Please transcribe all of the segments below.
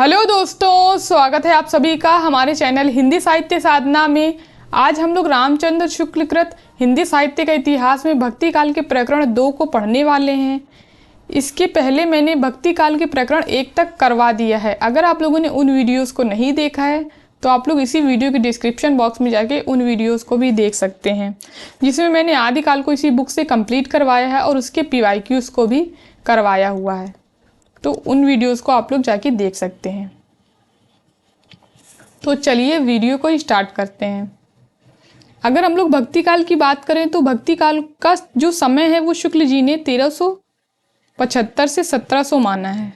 Hello दोस्तों, स्वागत है आप सभी का हमारे चैनल हिंदी साहित्य साधना में। आज हम लोग रामचंद्र शुक्ल कृत हिंदी साहित्य का इतिहास में भक्ति काल के प्रकरण 2 को पढ़ने वाले हैं। इसके पहले मैंने भक्ति काल के प्रकरण 1 तक करवा दिया है। अगर आप लोगों ने उन वीडियोस को नहीं देखा है तो आप लोग इसी वीडियो के डिस्क्रिप्शन बॉक्स में जाके उन वीडियोस को भी देख सकते हैं, जिसमें मैंने आदिकाल को इसी बुक से कंप्लीट करवाया है और उसके PYQs को भी करवाया हुआ है। तो उन वीडियोस को आप लोग जाके देख सकते हैं। तो चलिए वीडियो को स्टार्ट करते हैं। अगर हम लोग भक्ति काल की बात करें तो भक्ति काल का जो समय है वो शुक्ल जी ने 1375 से 1700 माना है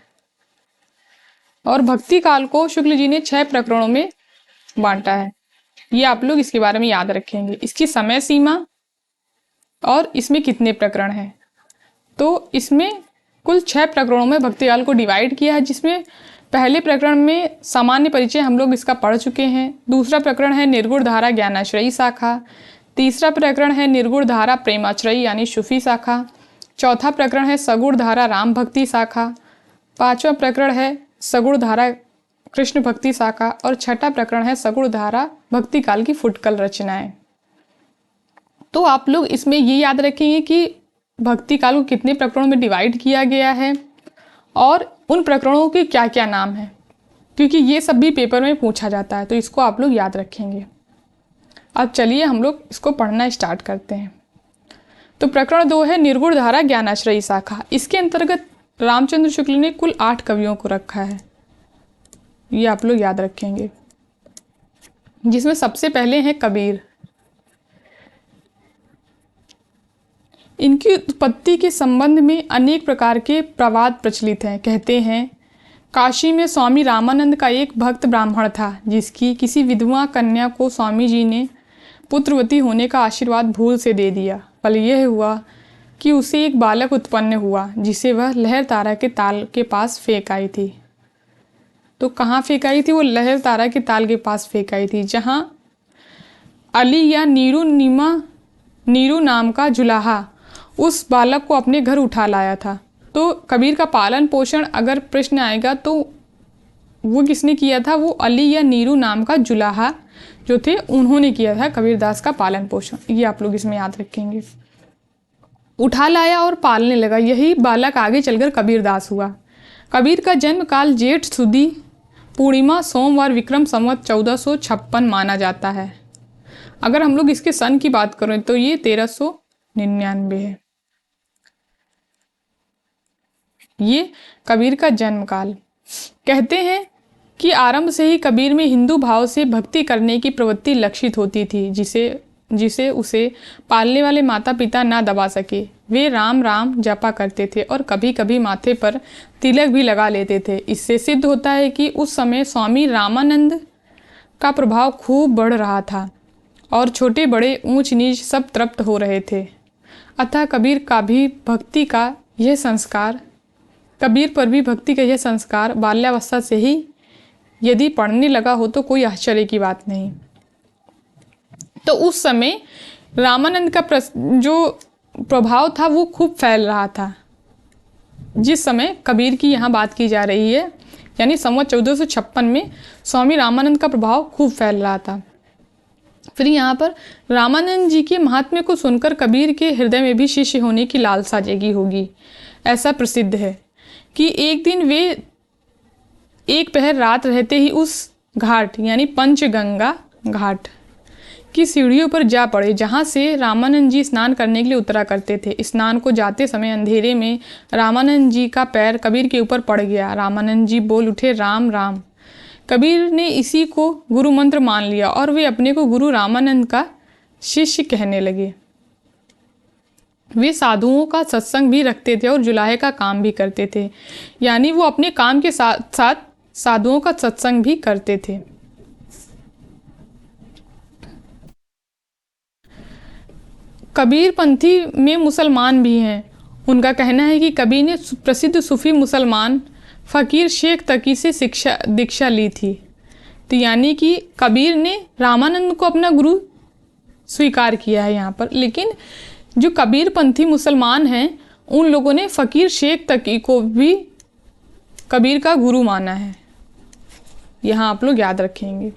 और भक्ति काल को शुक्ल जी ने 6 प्रकरणों में बांटा है। ये आप लोग इसके बारे में याद रखेंगे, इसकी समय सीमा और इसमें कितने प्रकरण हैं। तो इसमें कुल 6 प्रकरणों में भक्ति काल को डिवाइड किया है, जिसमें पहले प्रकरण में सामान्य परिचय हम लोग इसका पढ़ चुके हैं। दूसरा प्रकरण है निर्गुण धारा ज्ञानाश्रयी शाखा। तीसरा प्रकरण है निर्गुण धारा प्रेमाश्रयी यानी सूफी शाखा। चौथा प्रकरण है सगुण धारा राम भक्ति शाखा। पांचवा प्रकरण है सगुण धारा कृष्ण भक्ति शाखा और छठा प्रकरण है सगुण धारा भक्ति काल की फुटकल रचनाएं। तो आप लोग इसमें ये याद रखेंगे कि भक्ति काल को कितने प्रकरणों में डिवाइड किया गया है और उन प्रकरणों के क्या क्या नाम है, क्योंकि ये सब भी पेपर में पूछा जाता है, तो इसको आप लोग याद रखेंगे। अब चलिए हम लोग इसको पढ़ना स्टार्ट करते हैं। तो प्रकरण 2 है निर्गुण धारा ज्ञानाश्रयी शाखा। इसके अंतर्गत रामचंद्र शुक्ल ने कुल 8 कवियों को रखा है, ये आप लोग याद रखेंगे, जिसमें सबसे पहले हैं कबीर। इनकी उत्पत्ति के संबंध में अनेक प्रकार के प्रवाद प्रचलित हैं। कहते हैं काशी में स्वामी रामानंद का एक भक्त ब्राह्मण था, जिसकी किसी विधवा कन्या को स्वामी जी ने पुत्रवती होने का आशीर्वाद भूल से दे दिया। फल यह हुआ कि उसे एक बालक उत्पन्न हुआ, जिसे वह लहर तारा के ताल के पास फेंक आई थी। तो कहाँ फेंक आई थी? वो लहर तारा के ताल के पास फेंक आई थी, जहाँ अली या नीरू नाम का जुलाहा उस बालक को अपने घर उठा लाया था। तो कबीर का पालन पोषण अगर प्रश्न आएगा तो वो किसने किया था? वो अली या नीरू नाम का जुलाहा जो थे उन्होंने किया था कबीरदास का पालन पोषण। ये आप लोग इसमें याद रखेंगे। उठा लाया और पालने लगा, यही बालक आगे चलकर कबीरदास हुआ। कबीर का जन्म काल जेठ सुदी पूर्णिमा सोमवार विक्रम संवत 1456 माना जाता है। अगर हम लोग इसके सन की बात करें तो ये 1399 है। ये कबीर का जन्म काल। कहते हैं कि आरंभ से ही कबीर में हिंदू भाव से भक्ति करने की प्रवृत्ति लक्षित होती थी, जिसे उसे पालने वाले माता पिता ना दबा सके। वे राम राम जपा करते थे और कभी कभी माथे पर तिलक भी लगा लेते थे। इससे सिद्ध होता है कि उस समय स्वामी रामानंद का प्रभाव खूब बढ़ रहा था और छोटे बड़े ऊंच नीच सब तृप्त हो रहे थे। अतः कबीर पर भी भक्ति का यह संस्कार बाल्यावस्था से ही यदि पड़ने लगा हो तो कोई आश्चर्य की बात नहीं। तो उस समय रामानंद का जो प्रभाव था वो खूब फैल रहा था। जिस समय कबीर की यहाँ बात की जा रही है, यानी संवत 1456 में स्वामी रामानंद का प्रभाव खूब फैल रहा था। फिर यहाँ पर रामानंद जी के महात्म्य को सुनकर कबीर के हृदय में भी शिष्य होने की लालसा जगी होगी। ऐसा प्रसिद्ध है कि एक दिन वे एक पहर रात रहते ही उस घाट यानी पंचगंगा घाट की सीढ़ियों पर जा पड़े, जहाँ से रामानंद जी स्नान करने के लिए उतरा करते थे। स्नान को जाते समय अंधेरे में रामानंद जी का पैर कबीर के ऊपर पड़ गया। रामानंद जी बोल उठे राम राम। कबीर ने इसी को गुरु मंत्र मान लिया और वे अपने को गुरु रामानंद का शिष्य कहने लगे। वे साधुओं का सत्संग भी रखते थे और जुलाहे का काम भी करते थे, यानी वो अपने काम के साथ साथ साधुओं का सत्संग भी करते थे। कबीर पंथी में मुसलमान भी हैं। उनका कहना है कि कबीर ने प्रसिद्ध सूफी मुसलमान फ़कीर शेख तकी से दीक्षा ली थी। तो यानी कि कबीर ने रामानंद को अपना गुरु स्वीकार किया है यहाँ पर, लेकिन जो कबीर पंथी मुसलमान हैं उन लोगों ने फ़कीर शेख तकी को भी कबीर का गुरु माना है। यहाँ आप लोग याद रखेंगे।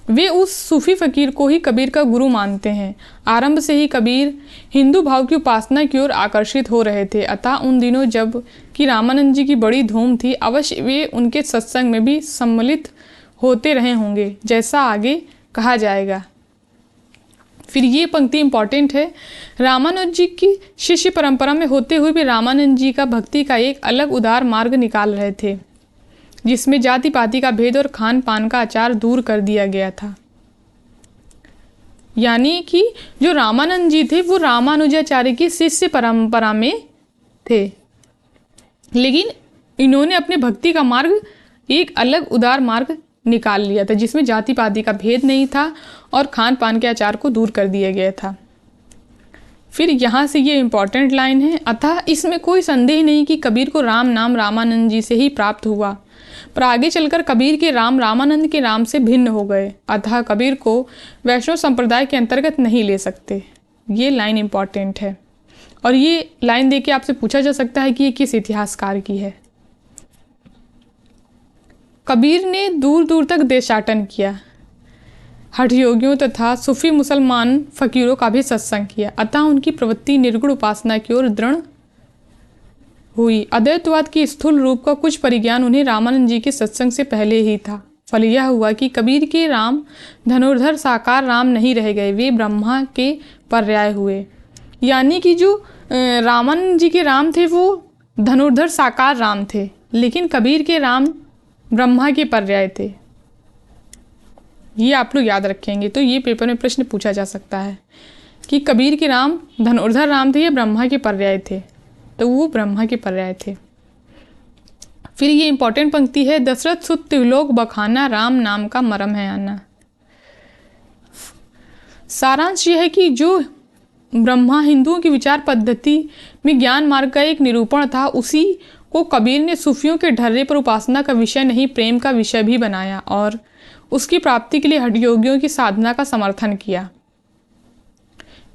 वे उस सूफी फकीर को ही कबीर का गुरु मानते हैं। आरंभ से ही कबीर हिंदू भाव की उपासना की ओर आकर्षित हो रहे थे, अतः उन दिनों जब कि रामानंद जी की बड़ी धूम थी, अवश्य वे उनके सत्संग में भी सम्मिलित होते रहे होंगे, जैसा आगे कहा जाएगा। फिर ये पंक्ति इंपॉर्टेंट है। रामानुज जी की शिष्य परंपरा में होते हुए भी रामानंद जी का भक्ति का एक अलग उदार मार्ग निकाल रहे थे, जिसमें जाति पाति का भेद और खान पान का आचार दूर कर दिया गया था। यानी कि जो रामानंद जी थे वो रामानुजाचार्य की शिष्य परंपरा में थे, लेकिन इन्होंने अपने भक्ति का मार्ग एक अलग उदार मार्ग निकाल लिया था, जिसमें जाति पाति का भेद नहीं था और खान पान के आचार को दूर कर दिया गया था। फिर यहाँ से ये इम्पॉर्टेंट लाइन है, अतः इसमें कोई संदेह नहीं कि कबीर को राम नाम रामानंद जी से ही प्राप्त हुआ, पर आगे चलकर कबीर के राम रामानंद के राम से भिन्न हो गए, अतः कबीर को वैष्णव संप्रदाय के अंतर्गत नहीं ले सकते। ये लाइन इम्पॉर्टेंट है और ये लाइन देके आपसे पूछा जा सकता है कि ये किस इतिहासकार की है। कबीर ने दूर दूर तक देशाटन किया, हठयोगियों तथा सूफी मुसलमान फकीरों का भी सत्संग किया, अतः उनकी प्रवृत्ति निर्गुण उपासना की ओर दृढ़ हुई। अद्वैतवाद की स्थूल रूप का कुछ परिज्ञान उन्हें रामानंद जी के सत्संग से पहले ही था। फल यह हुआ कि कबीर के राम धनुर्धर साकार राम नहीं रह गए, वे ब्रह्मा के पर्याय हुए। यानी कि जो रामानंद जी के राम थे वो धनुर्धर साकार राम थे, लेकिन कबीर के राम ब्रह्मा के पर्याय थे। ये आप लोग याद रखेंगे। तो ये पेपर में प्रश्न पूछा जा सकता है कि कबीर के राम धनुर्धर राम थे या ब्रह्मा के पर्याय थे, तो वो ब्रह्मा के पर्याय थे। फिर ये इंपॉर्टेंट पंक्ति है, दशरथ सुत त्रिलोक बखाना, राम नाम का मरम है आना। सारांश यह है कि जो ब्रह्मा हिंदुओं की विचार पद्धति में ज्ञान मार्ग का एक निरूपण था, उसी को कबीर ने सूफियों के ढर्रे पर उपासना का विषय नहीं प्रेम का विषय भी बनाया और उसकी प्राप्ति के लिए हठयोगियों की साधना का समर्थन किया।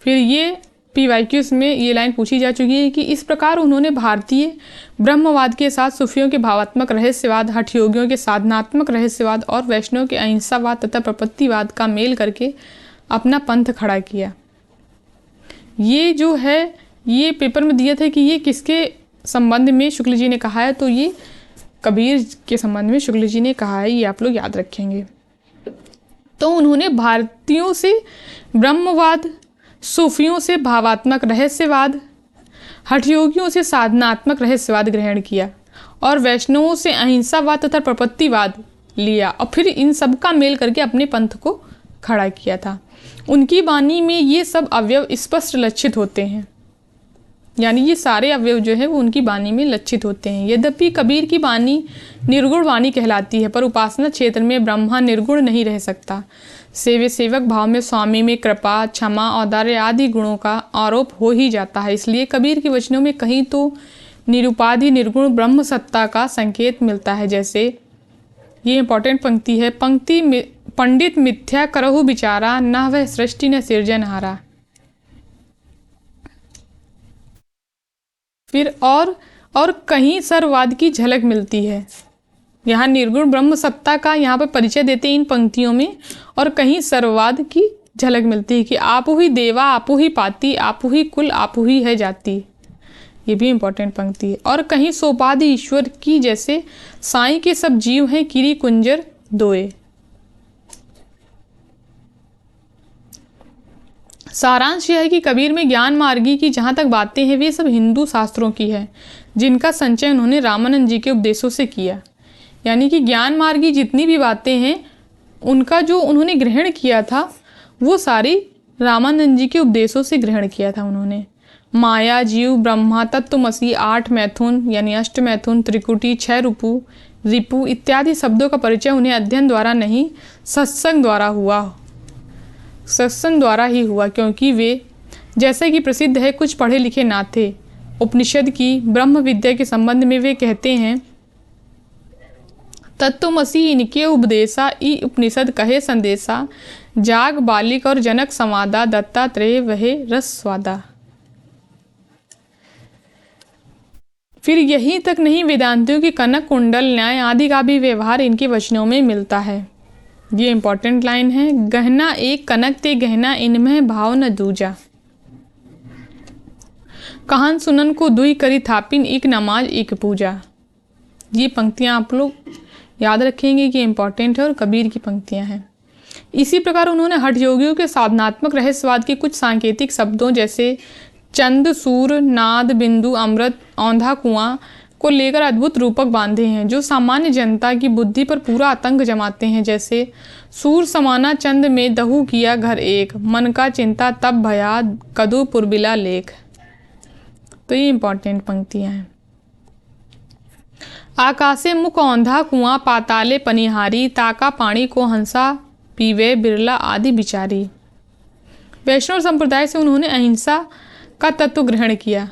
फिर ये PYQs में ये लाइन पूछी जा चुकी है कि इस प्रकार उन्होंने भारतीय ब्रह्मवाद के साथ सूफियों के भावात्मक रहस्यवाद, हठयोगियों के साधनात्मक रहस्यवाद और वैष्णव के अहिंसावाद तथा प्रपत्तिवाद का मेल करके अपना पंथ खड़ा किया। ये जो है ये पेपर में दिया था कि ये किसके संबंध में शुक्ल जी ने कहा है, तो ये कबीर के संबंध में शुक्ल जी ने कहा है, ये आप लोग याद रखेंगे। तो उन्होंने भारतीयों से ब्रह्मवाद, सूफियों से भावात्मक रहस्यवाद, हठयोगियों से साधनात्मक रहस्यवाद ग्रहण किया और वैष्णवों से अहिंसावाद तथा प्रपत्तिवाद लिया और फिर इन सब का मेल करके अपने पंथ को खड़ा किया था। उनकी वाणी में ये सब अवयव स्पष्ट लक्षित होते हैं, यानी ये सारे अवयव जो है वो उनकी वाणी में लक्षित होते हैं। यद्यपि कबीर की वाणी निर्गुण वाणी कहलाती है, पर उपासना क्षेत्र में ब्रह्मा निर्गुण नहीं रह सकता। सेवे सेवक भाव में स्वामी में कृपा, क्षमा, औदार्य आदि गुणों का आरोप हो ही जाता है। इसलिए कबीर के वचनों में कहीं तो निरुपाधि निर्गुण ब्रह्म सत्ता का संकेत मिलता है। जैसे ये इंपॉर्टेंट पंक्ति है, पंक्ति पंडित मिथ्या करहु बिचारा, न वह सृष्टि न सिरजनहारा। फिर और कहीं सर्ववाद की झलक मिलती है। यहाँ निर्गुण ब्रह्म सत्ता का यहाँ पर परिचय देते हैं इन पंक्तियों में, और कहीं सर्ववाद की झलक मिलती है कि आपु ही देवा आपु ही पाती, आपु ही कुल आपु ही है जाति। ये भी इंपॉर्टेंट पंक्ति है। और कहीं सोपाधि ईश्वर की, जैसे साईं के सब जीव हैं किरी कुंजर दोए। सारांश यह है कि कबीर में ज्ञान मार्गी की जहाँ तक बातें हैं वे सब हिंदू शास्त्रों की है, जिनका संचय उन्होंने रामानंद जी के उपदेशों से किया। यानी कि ज्ञान मार्गी जितनी भी बातें हैं उनका जो उन्होंने ग्रहण किया था वो सारी रामानंद जी के उपदेशों से ग्रहण किया था उन्होंने। माया, जीव, ब्रह्मा, तत्वमसी, 8 मैथुन यानी अष्ट मैथुन, त्रिकुटी, 6 रिपु इत्यादि शब्दों का परिचय उन्हें अध्ययन द्वारा नहीं सत्संग द्वारा ही हुआ, क्योंकि वे जैसे कि प्रसिद्ध है कुछ पढ़े लिखे ना थे। उपनिषद की ब्रह्म विद्या के संबंध में वे कहते हैं, तत्वमसी इनके उपदेशा, ई उपनिषद कहे संदेशा, जाग बालिक और जनक समादा, दत्तात्रेय वहे रस स्वादा। फिर यहीं तक नहीं, वेदांतियों की कनक कुंडल न्याय आदि का भी व्यवहार इनके वचनों में मिलता है। ये इंपॉर्टेंट लाइन है। गहना एक कनक ते गहना, इनमें भाव न दूजा। कहान सुनन को दुई करी थापिन, एक नमाज एक पूजा। ये पंक्तियां आप लोग याद रखेंगे कि इंपॉर्टेंट है और कबीर की पंक्तियां हैं। इसी प्रकार उन्होंने हठ योगियों के साधनात्मक रहस्यवाद के कुछ सांकेतिक शब्दों जैसे चंद, सूर, नाद, बिंदु, अमृत, औंधा कुआं को लेकर अद्भुत रूपक बांधे हैं जो सामान्य जनता की बुद्धि पर पूरा आतंक जमाते हैं। जैसे सूर समाना चंद में दहु किया घर एक, मन का चिंता तब भया कदू पुरबिला लेख। तो ये इंपॉर्टेंट पंक्तियां हैं। आकाशे मुख औंधा कुआं, पाताले पनिहारी, ताका पानी को हंसा पीवे बिरला आदि बिचारी। वैष्णव संप्रदाय से उन्होंने अहिंसा का तत्व ग्रहण किया,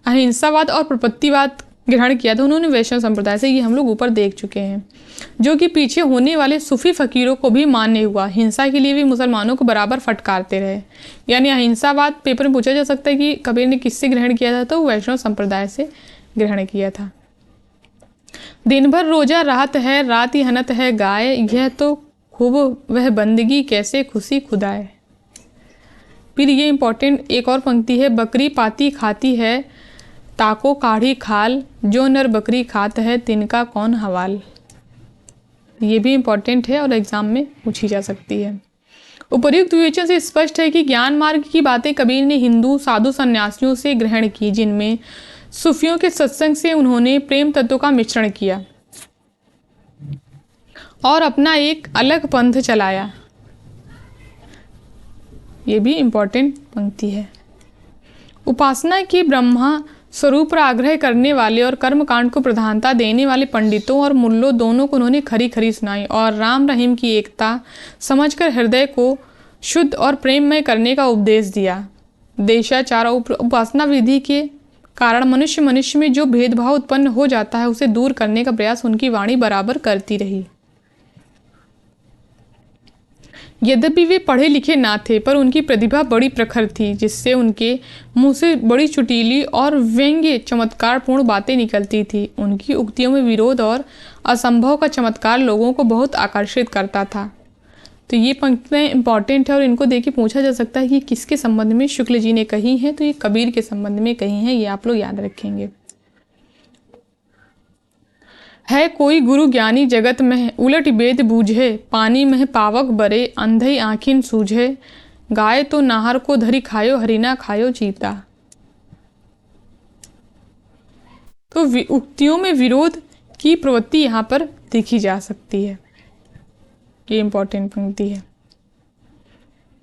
अहिंसावाद और प्रपत्तिवाद ग्रहण किया था उन्होंने वैष्णव संप्रदाय से। ये हम लोग ऊपर देख चुके हैं, जो कि पीछे होने वाले सूफी फकीरों को भी मान्य हुआ। हिंसा के लिए भी मुसलमानों को बराबर फटकारते रहे। यानी अहिंसावाद पेपर में पूछा जा सकता है कि कबीर ने किससे ग्रहण किया था, तो वैष्णव संप्रदाय से ग्रहण किया था। दिन भर रोजा राहत है, रात ही हनत है गाय, यह तो खूब वह बंदगी कैसे खुशी खुदाए। फिर ये इंपॉर्टेंट एक और पंक्ति है, बकरी पाती खाती है ताको काढ़ी खाल, जो नर बकरी खात है तिनका कौन हवाल। ये भी इंपॉर्टेंट है और एग्जाम में पूछी जा सकती है। उपर्युक्त विवेचन से स्पष्ट है कि ज्ञान मार्ग की बातें कबीर ने हिंदू साधु सन्यासियों से ग्रहण की, जिनमें सूफियों के सत्संग से उन्होंने प्रेम तत्व का मिश्रण किया और अपना एक अलग पंथ चलाया। ये भी इंपॉर्टेंट पंक्ति है। उपासना की ब्रह्मा स्वरूप पर आग्रह करने वाले और कर्मकांड को प्रधानता देने वाले पंडितों और मुल्लों दोनों को उन्होंने खरी खरी सुनाई और राम रहीम की एकता समझकर हृदय को शुद्ध और प्रेममय करने का उपदेश दिया। देशाचार और उपासना विधि के कारण मनुष्य में जो भेदभाव उत्पन्न हो जाता है उसे दूर करने का प्रयास उनकी वाणी बराबर करती रही। यद्यपि वे पढ़े लिखे ना थे, पर उनकी प्रतिभा बड़ी प्रखर थी, जिससे उनके मुंह से बड़ी चुटीली और व्यंग्य चमत्कारपूर्ण बातें निकलती थी। उनकी उक्तियों में विरोध और असंभव का चमत्कार लोगों को बहुत आकर्षित करता था। तो ये पंक्तियाँ इंपॉर्टेंट है और इनको देखिए पूछा जा सकता है कि किसके संबंध में शुक्ल जी ने कही हैं, तो ये कबीर के संबंध में कही हैं। ये आप लोग याद रखेंगे। है कोई गुरु ज्ञानी जगत में, उलट वेद बूझे, पानी में पावक बरे, अंधई आँखिन सूझे, गाय तो नाहर को धरी खायो, हरिना खायो चीता। तो उक्तियों में विरोध की प्रवृत्ति यहाँ पर देखी जा सकती है। ये इंपॉर्टेंट पंक्ति है।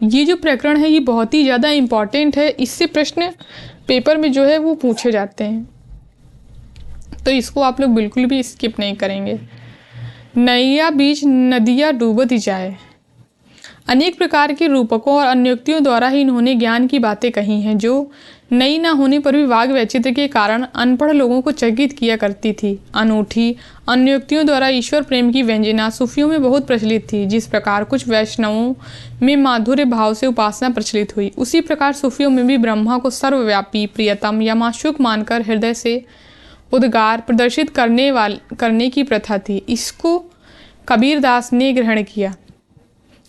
ये जो प्रकरण है ये बहुत ही ज़्यादा इंपॉर्टेंट है। इससे प्रश्न पेपर में जो है वो पूछे जाते हैं, तो इसको आप लोग बिल्कुल भी स्किप नहीं करेंगे। नैया बीच नदिया डूबत जाए। अनेक प्रकार के रूपकों और अन्योक्तियों द्वारा ही इन्होंने ज्ञान की बातें कही हैं, जो नई ना होने पर भी वाग वैचित्र के कारण अनपढ़ लोगों को चकित किया करती थी। अनूठी अन्योक्तियों द्वारा ईश्वर प्रेम की व्यंजना सूफियों में बहुत प्रचलित थी। जिस प्रकार कुछ वैष्णवों में माधुर्य भाव से उपासना प्रचलित हुई, उसी प्रकार सूफियों में भी ब्रह्मा को सर्वव्यापी, प्रियतम या माशूक मानकर हृदय से उद्गार प्रदर्शित करने की प्रथा थी। इसको कबीरदास ने ग्रहण किया।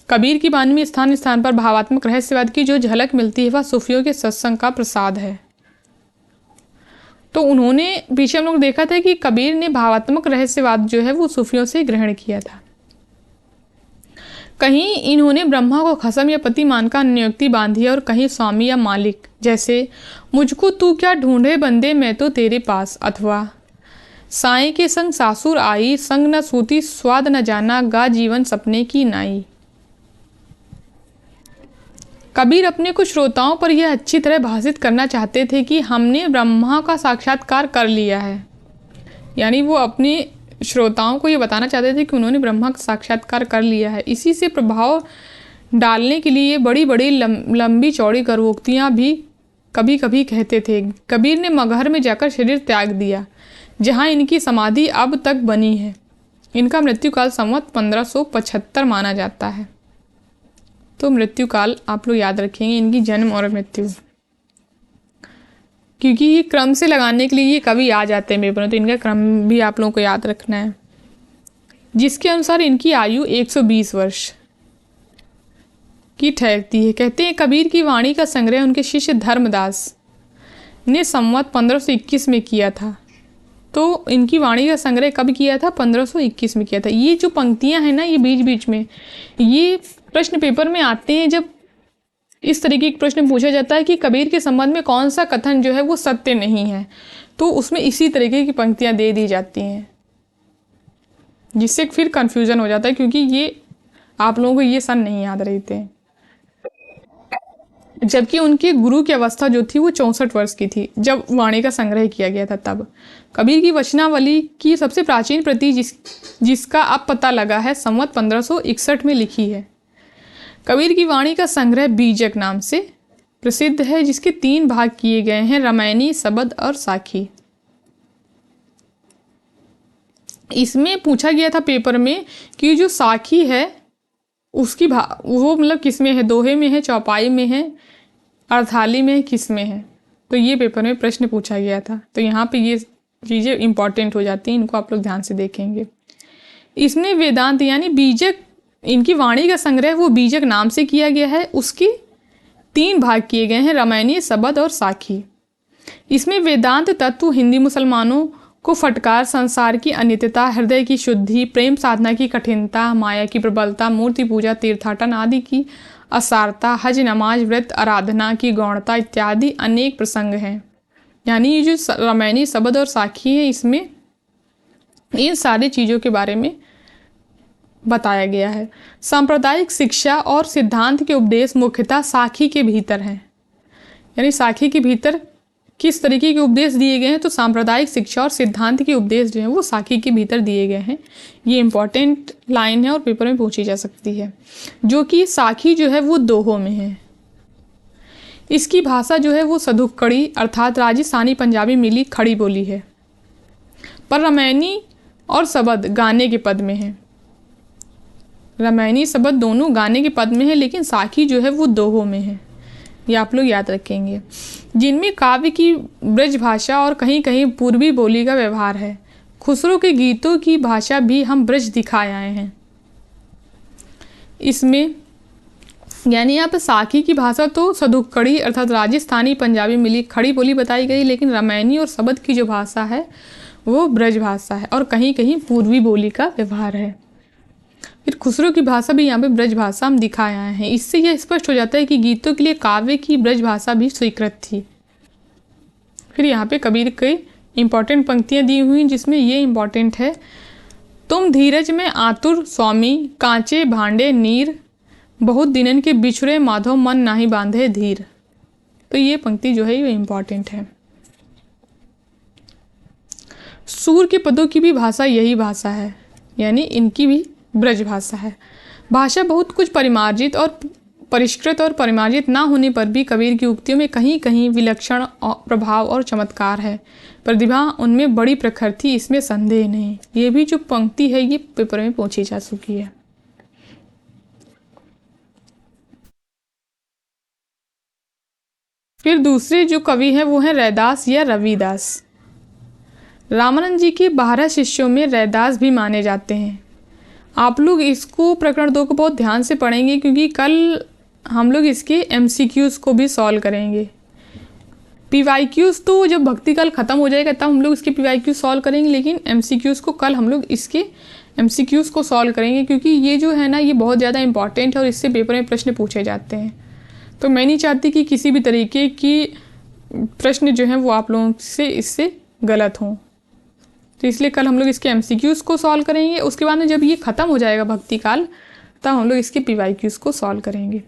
कबीर की वाणी में स्थान स्थान पर भावात्मक रहस्यवाद की जो झलक मिलती है वह सूफियों के सत्संग का प्रसाद है। तो उन्होंने पीछे हम लोग देखा था कि कबीर ने भावात्मक रहस्यवाद जो है वो सूफियों से ग्रहण किया था। कहीं इन्होंने ब्रह्मा को खसम या पति मानकर अन्योक्ति बांधी है और कहीं स्वामी या मालिक, जैसे मुझको तू क्या ढूंढे बंदे मैं तो तेरे पास, अथवा साएं के संग सासुर आई, संग न सूती स्वाद न जाना, गा जीवन सपने की नाई। कबीर अपने कुछ श्रोताओं पर यह अच्छी तरह भाषित करना चाहते थे कि हमने ब्रह्मा का साक्षात्कार कर लिया है। यानी वो अपने श्रोताओं को ये बताना चाहते थे कि उन्होंने ब्रह्मा का साक्षात्कार कर लिया है। इसी से प्रभाव डालने के लिए बड़ी बड़ी लंबी चौड़ी गर्भोक्तियाँ भी कभी कभी कहते थे। कबीर ने मगहर में जाकर शरीर त्याग दिया, जहाँ इनकी समाधि अब तक बनी है। इनका मृत्युकाल संवत 1575 माना जाता है। तो मृत्युकाल आप लोग याद रखेंगे, इनकी जन्म और मृत्यु। क्योंकि ये क्रम से लगाने के लिए ये कभी आ जाते हैं पेपर में, तो इनका क्रम भी आप लोगों को याद रखना है। जिसके अनुसार इनकी आयु 120 वर्ष की ठहरती है। कहते हैं कबीर की वाणी का संग्रह उनके शिष्य धर्मदास ने संवत 1521 में किया था। तो इनकी वाणी का संग्रह कब किया था? 1521 में किया था। ये जो पंक्तियां हैं ना, ये बीच बीच में ये प्रश्न पेपर में आते हैं जब इस तरीके का प्रश्न पूछा जाता है कि कबीर के संबंध में कौन सा कथन जो है वो सत्य नहीं है, तो उसमें इसी तरीके की पंक्तियां दे दी जाती हैं, जिससे फिर कंफ्यूजन हो जाता है, क्योंकि ये आप लोगों को ये सन नहीं याद रहते। जबकि उनके गुरु की अवस्था जो थी वो 64 वर्ष की थी जब वाणी का संग्रह किया गया था। तब कबीर की वचनावली की सबसे प्राचीन प्रति जिसका अब पता लगा है संवत 1561 में लिखी है। कबीर की वाणी का संग्रह बीजक नाम से प्रसिद्ध है, जिसके 3 भाग किए गए हैं, रामायणी, सबद और साखी। इसमें पूछा गया था पेपर में कि जो साखी है उसकी वो मतलब किस में है, दोहे में है, चौपाई में है, अर्थाली में है, किस में है? तो ये पेपर में प्रश्न पूछा गया था। तो यहाँ पे ये चीज़ें इंपॉर्टेंट हो जाती हैं, इनको आप लोग ध्यान से देखेंगे। इसमें वेदांत यानी बीजक, इनकी वाणी का संग्रह वो बीजक नाम से किया गया है। उसके 3 भाग किए गए हैं, रामायणी, सबद और साखी। इसमें वेदांत तत्व, हिंदी मुसलमानों को फटकार, संसार की अनित्यता, हृदय की शुद्धि, प्रेम साधना की कठिनता, माया की प्रबलता, मूर्ति पूजा, तीर्थाटन आदि की असारता, हज, नमाज, व्रत, आराधना की गौणता इत्यादि अनेक प्रसंग हैं। यानी ये जो रामायणी, सबद और साखी है, इसमें इन सारी चीज़ों के बारे में बताया गया है। सांप्रदायिक शिक्षा और सिद्धांत के उपदेश मुख्यतः साखी के भीतर हैं। यानी साखी के भीतर किस तरीके के उपदेश दिए गए हैं? तो सांप्रदायिक शिक्षा और सिद्धांत के उपदेश जो हैं वो साखी के भीतर दिए गए हैं। ये इंपॉर्टेंट लाइन है और पेपर में पूछी जा सकती है। जो कि साखी जो है वो दोहों में है। इसकी भाषा जो है वो सधुक्कड़ी अर्थात राजस्थानी पंजाबी मिली खड़ी बोली है। पर रामायणी और सबद गाने के पद में है। रामायणी सबद दोनों गाने के पद में है, लेकिन साखी जो है वो दोहों में है। ये आप लोग याद रखेंगे। जिनमें काव्य की ब्रज भाषा और कहीं कहीं पूर्वी बोली का व्यवहार है। खुसरो के गीतों की भाषा भी हम ब्रज दिखाए आए हैं। इसमें यानी यहाँ पर साखी की भाषा तो सधुक्कड़ी अर्थात राजस्थानी पंजाबी मिली खड़ी बोली बताई गई, लेकिन रामायणी और सबद की जो भाषा है वो ब्रज भाषा है और कहीं कहीं पूर्वी बोली का व्यवहार है। फिर खुसरो की भाषा भी यहाँ पे ब्रज भाषा हम दिखाए आए हैं। इससे यह स्पष्ट हो जाता है कि गीतों के लिए काव्य की ब्रज भाषा भी स्वीकृत थी। फिर यहाँ पे कबीर की इंपॉर्टेंट पंक्तियाँ दी हुई हैं, जिसमें ये इंपॉर्टेंट है, तुम धीरज में आतुर स्वामी, कांचे भांडे नीर, बहुत दिनन के बिछुड़े माधव मन नाही बांधे धीर। तो ये पंक्ति जो है ये इंपॉर्टेंट है। सूर के पदों की भी भाषा यही भाषा है, यानी इनकी भी ब्रज भाषा है। भाषा बहुत कुछ परिमार्जित और परिष्कृत और परिमार्जित ना होने पर भी कबीर की उक्तियों में कहीं कहीं विलक्षण प्रभाव और चमत्कार है। प्रतिभा उनमें बड़ी प्रखर थी, इसमें संदेह नहीं। ये भी जो पंक्ति है ये पेपर में पूछी जा चुकी है। फिर दूसरे जो कवि हैं वो हैं रैदास या रविदास। रामानंद जी के 12 शिष्यों में रैदास भी माने जाते हैं। आप लोग इसको प्रकरण 2 को बहुत ध्यान से पढ़ेंगे, क्योंकि कल हम लोग इसके MCQs को भी सॉल्व करेंगे। PYQs तो जब भक्ति काल ख़त्म हो जाएगा तब हम लोग इसके PYQ सॉल्व करेंगे, लेकिन MCQs को कल हम लोग इसके MCQs को सॉल्व करेंगे, क्योंकि ये जो है ना ये बहुत ज़्यादा इंपॉर्टेंट है और इससे पेपर में प्रश्न पूछे जाते हैं। तो मैं नहीं चाहती कि किसी भी तरीके की प्रश्न जो हैं वो आप लोगों से इससे गलत हों। तो इसलिए कल हम लोग इसके MCQs को सॉल्व करेंगे। उसके बाद में जब ये ख़त्म हो जाएगा भक्ति काल तब हम लोग इसके PYQs को सॉल्व करेंगे।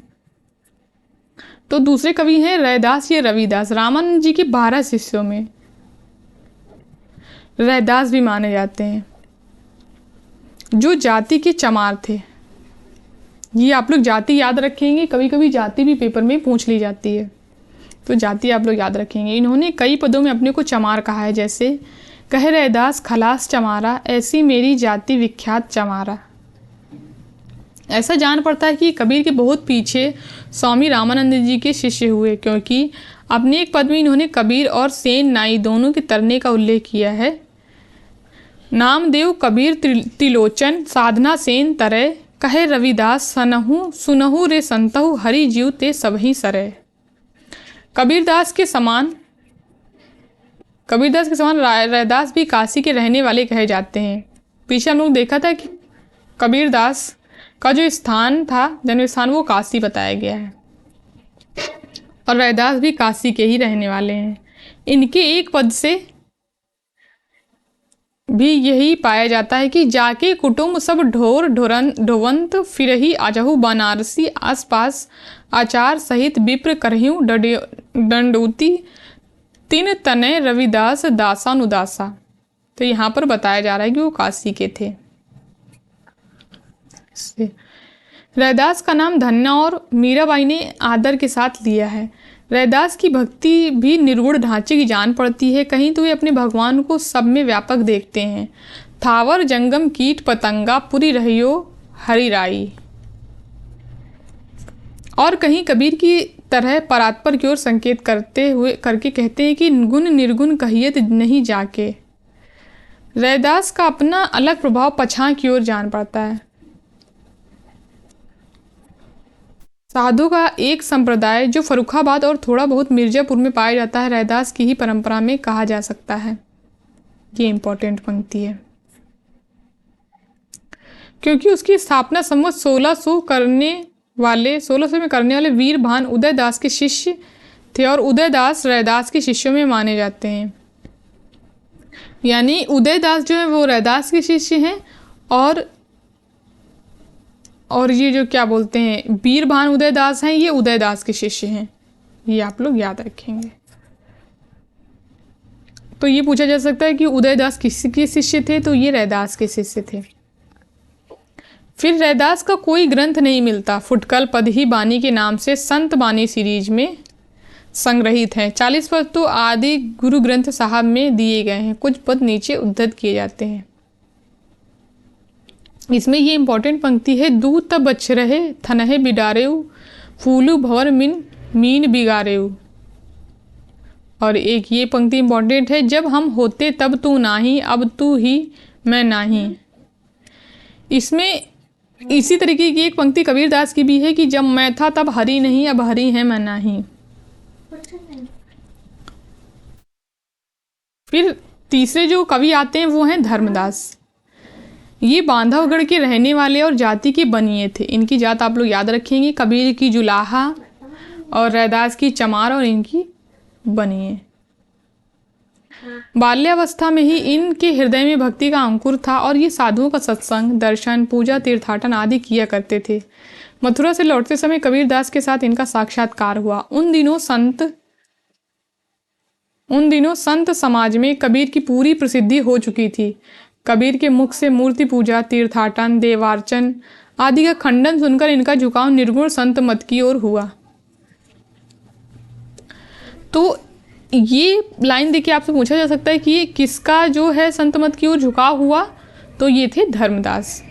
तो दूसरे कवि हैं रैदास या रविदास। रामानंद जी के 12 शिष्यों में रैदास भी माने जाते हैं, जो जाति के चमार थे। ये आप लोग जाति याद रखेंगे, कभी कभी जाति भी पेपर में पूछ ली जाती है, तो जाति आप लोग याद रखेंगे। इन्होंने कई पदों में अपने को चमार कहा है, जैसे कहे रैदास खलास चमारा, ऐसी मेरी जाति विख्यात चमारा। ऐसा जान पड़ता है कि कबीर के बहुत पीछे स्वामी रामानंद जी के शिष्य हुए, क्योंकि अपने एक पद में इन्होंने कबीर और सेन नाई दोनों के तरने का उल्लेख किया है। नामदेव कबीर तिलोचन साधना सेन तरय, कहे रविदास सनहु सुनहु रे संतहु, हरि जीव ते सबही सरय। कबीरदास के समान रैदास भी काशी के रहने वाले कहे जाते हैं। पीछे हम लोग देखा था कि कबीरदास का जो स्थान था, जन्म स्थान, वो काशी बताया गया है और रैदास भी काशी के ही रहने वाले हैं। इनके एक पद से भी यही पाया जाता है कि जाके कुटुंब सब ढोर ढोवंत फिरही आजहु, बनारसी आसपास आचार सहित विप्र करहूँ दंडूती, तीन तनय रविदास दासानुदासा। तो यहाँ पर बताया जा रहा है कि वो काशी के थे। रैदास का नाम धन्ना और मीराबाई ने आदर के साथ लिया है। रैदास की भक्ति भी निर्गुण ढांचे की जान पड़ती है। कहीं तो वे अपने भगवान को सब में व्यापक देखते हैं। थावर जंगम कीट पतंगा पुरी रहियो हरिराई। और कहीं कबीर की तरह परात्पर की ओर संकेत करके कहते हैं कि गुण निर्गुण कहियत नहीं जाके। रैदास का अपना अलग प्रभाव पछां की ओर जान पड़ता है। साधु का एक संप्रदाय जो फर्रुखाबाद और थोड़ा बहुत मिर्जापुर में पाया जाता है, रैदास की ही परंपरा में कहा जा सकता है। ये इंपॉर्टेंट पंक्ति है क्योंकि उसकी स्थापना संवत 1600 में करने वाले वीर भान उदयदास के शिष्य थे और उदयदास रैदास के शिष्यों में माने जाते हैं। यानी उदयदास जो है वो रैदास के शिष्य हैं और ये जो क्या बोलते हैं वीरभान उदयदास हैं, ये उदयदास के शिष्य हैं। ये आप लोग याद रखेंगे। तो ये पूछा जा सकता है कि उदयदास किसके शिष्य थे, तो ये रैदास के शिष्य थे। फिर रैदास का कोई ग्रंथ नहीं मिलता। फुटकल पद ही बानी के नाम से संत बानी सीरीज में संग्रहित हैं। 40 पद तो आदि गुरु ग्रंथ साहब में दिए गए हैं। कुछ पद नीचे उद्धृत किए जाते हैं। इसमें ये इंपॉर्टेंट पंक्ति है, दूध तब बच रहे थनहे बिडारेऊ, फूलू भवर मीन बिगारेऊ। और एक ये पंक्ति इंपॉर्टेंट है, जब हम होते तब तू नाही, अब तू ही मैं नाही। इसमें इसी तरीके की एक पंक्ति कबीरदास की भी है कि जब मैं था तब हरि नहीं, अब हरि है मैं नहीं। फिर तीसरे जो कवि आते हैं वो हैं धर्मदास। ये बांधवगढ़ के रहने वाले और जाति के बनिए थे। इनकी जात आप लोग याद रखेंगे, कबीर की जुलाहा और रैदास की चमार और इनकी बनिए। बाल्यावस्था में ही इनके हृदय में भक्ति का अंकुर था और ये साधुओं का सत्संग, दर्शन, पूजा, तीर्थाटन आदि किया करते थे। मथुरा से लौटते समय कबीरदास के साथ इनका साक्षात्कार हुआ। उन दिनों संत समाज में कबीर की पूरी प्रसिद्धि हो चुकी थी। कबीर के मुख से मूर्ति पूजा, तीर्थाटन, देवार्चन आदि का खंडन सुनकर इनका झुकाव निर्गुण संत मत की ओर हुआ। तो ये लाइन देखिए आपसे पूछा जा सकता है कि ये किसका जो है संत मत की ओर झुकाव हुआ, तो ये थे धर्मदास।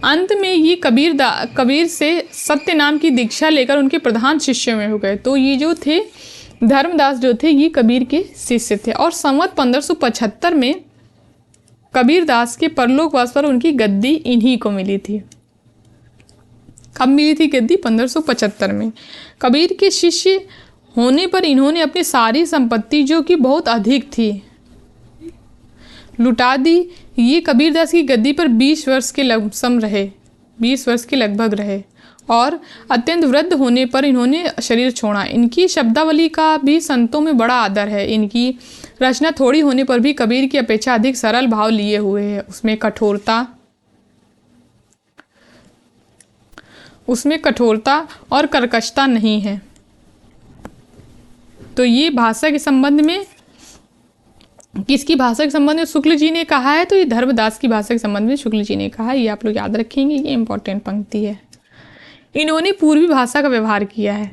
अंत में ये कबीर से सत्य नाम की दीक्षा लेकर उनके प्रधान शिष्य में हो गए। तो ये जो थे धर्मदास जो थे ये कबीर के शिष्य थे। और संवत 1575 में कबीरदास के परलोकवास पर उनकी गद्दी इन्हीं को मिली थी। कब मिली थी गद्दी? 1575 में। कबीर के शिष्य होने पर इन्होंने अपनी सारी संपत्ति, जो कि बहुत अधिक थी, लुटा दी। ये कबीरदास की गद्दी पर 20 वर्ष के लगभग रहे और अत्यंत वृद्ध होने पर इन्होंने शरीर छोड़ा। इनकी शब्दावली का भी संतों में बड़ा आदर है। इनकी रचना थोड़ी होने पर भी कबीर की अपेक्षा अधिक सरल भाव लिए हुए है। उसमें कठोरता और कर्कशता नहीं है। तो ये भाषा के संबंध में किसकी भाषा के संबंध में शुक्ल जी ने कहा है? तो ये धर्मदास की भाषा के संबंध में शुक्ल जी ने कहा है। ये आप लोग याद रखेंगे, ये इंपॉर्टेंट पंक्ति है। इन्होंने पूर्वी भाषा का व्यवहार किया है।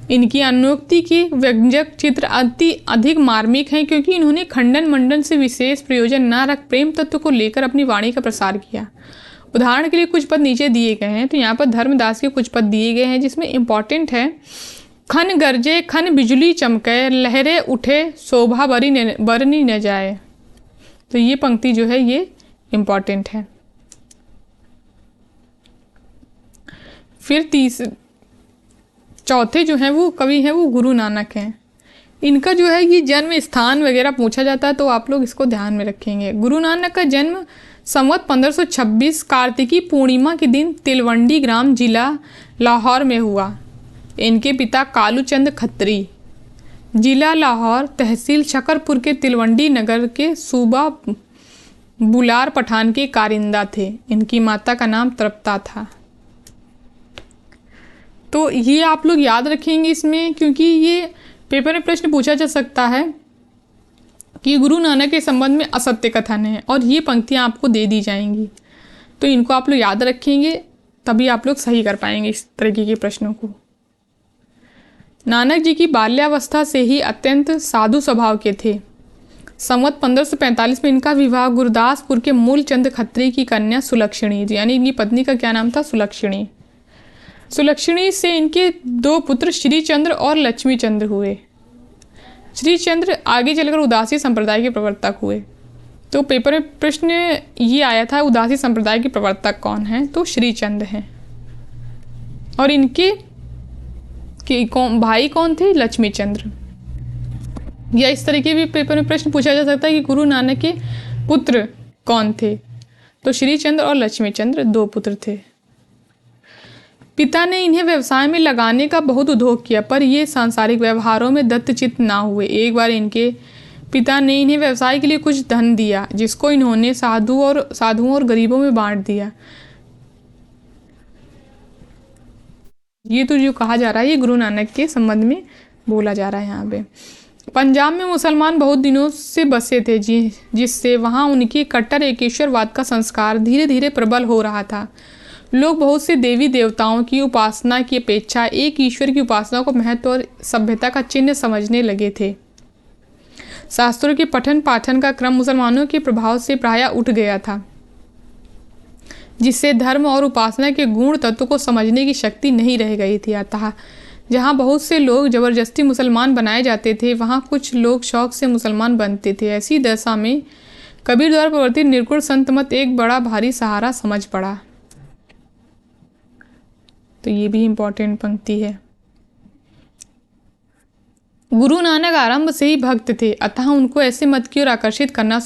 इनकी अनुक्ति के व्यंजक चित्र अधिक मार्मिक हैं, क्योंकि इन्होंने खंडन मंडन से विशेष प्रयोजन न रख प्रेम तत्व को लेकर अपनी वाणी का प्रसार किया। उदाहरण के लिए कुछ पद नीचे दिए गए हैं। तो यहाँ पर धर्मदास के कुछ पद दिए गए हैं, जिसमें इम्पॉर्टेंट है खन गरजे खन बिजली चमके, लहरें उठे शोभा बरनी न जाए। तो ये पंक्ति जो है ये इम्पॉर्टेंट है। फिर चौथे जो हैं वो कवि हैं वो गुरु नानक हैं। इनका जो है ये जन्म स्थान वगैरह पूछा जाता है तो आप लोग इसको ध्यान में रखेंगे। गुरु नानक का जन्म संवत 1526 कार्तिकी पूर्णिमा के दिन तिलवंडी ग्राम जिला लाहौर में हुआ। इनके पिता कालूचंद खत्री जिला लाहौर तहसील शकरपुर के तिलवंडी नगर के सूबा बुलार पठान के कारिंदा थे। इनकी माता का नाम तृप्ता था। तो ये आप लोग याद रखेंगे इसमें, क्योंकि ये पेपर में प्रश्न पूछा जा सकता है कि गुरु नानक के संबंध में असत्य कथन है और ये पंक्तियाँ आपको दे दी जाएंगी। तो इनको आप लोग याद रखेंगे, तभी आप लोग सही कर पाएंगे इस तरीके के प्रश्नों को। नानक जी की बाल्यावस्था से ही अत्यंत साधु स्वभाव के थे। संवत 1545 में इनका विवाह गुरदासपुर के मूलचंद खत्री की कन्या सुलक्षणी, यानी इनकी पत्नी का क्या नाम था, सुलक्षणी। सुलक्षणी से इनके 2 पुत्र श्रीचंद्र और लक्ष्मीचंद्र हुए। श्रीचंद्र आगे चलकर उदासी संप्रदाय के प्रवर्तक हुए। तो पेपर में प्रश्न ये आया था उदासी संप्रदाय के प्रवर्तक कौन हैं, तो श्रीचंद्र हैं। और इनके भाई कौन थे, लक्ष्मीचंद्र। या इस तरीके भी पेपर में प्रश्न पूछा जा सकता है कि गुरु नानक के पुत्र कौन थे, तो श्रीचंद्र और लक्ष्मीचंद्र 2 पुत्र थे। पिता ने इन्हें व्यवसाय में लगाने का बहुत उद्योग किया, पर ये सांसारिक व्यवहारों में दत्तचित्त ना हुए। एक बार इनके पिता ने इन्हें व्यवसाय के लिए कुछ धन दिया, जिसको इन्होंने साधुओं और गरीबों में बांट दिया। ये तो जो कहा जा रहा है ये गुरु नानक के संबंध में बोला जा रहा है यहाँ पे। पंजाब में मुसलमान बहुत दिनों से बसे थे, जिससे वहाँ उनके कट्टर एकेश्वरवाद का संस्कार धीरे धीरे प्रबल हो रहा था। लोग बहुत से देवी देवताओं की उपासना की अपेक्षा एक ईश्वर की उपासना को महत्व और सभ्यता का चिन्ह समझने लगे थे। शास्त्रों के पठन पाठन का क्रम मुसलमानों के प्रभाव से प्रायः उठ गया था, जिससे धर्म और उपासना के गुण तत्व को समझने की शक्ति नहीं रह गई थी। अतः जहाँ बहुत से लोग जबरदस्ती मुसलमान बनाए जाते थे, वहाँ कुछ लोग शौक से मुसलमान बनते थे। ऐसी दशा में कबीर द्वारा प्रवर्तित निर्गुण संत मत एक बड़ा भारी सहारा समझ पड़ा। तो ये भी इम्पोर्टेंट पंक्ति है। गुरु नानक आरंभ से ही भक्त थे, अतः उनको ऐसे मत की ओर आकर्षित करना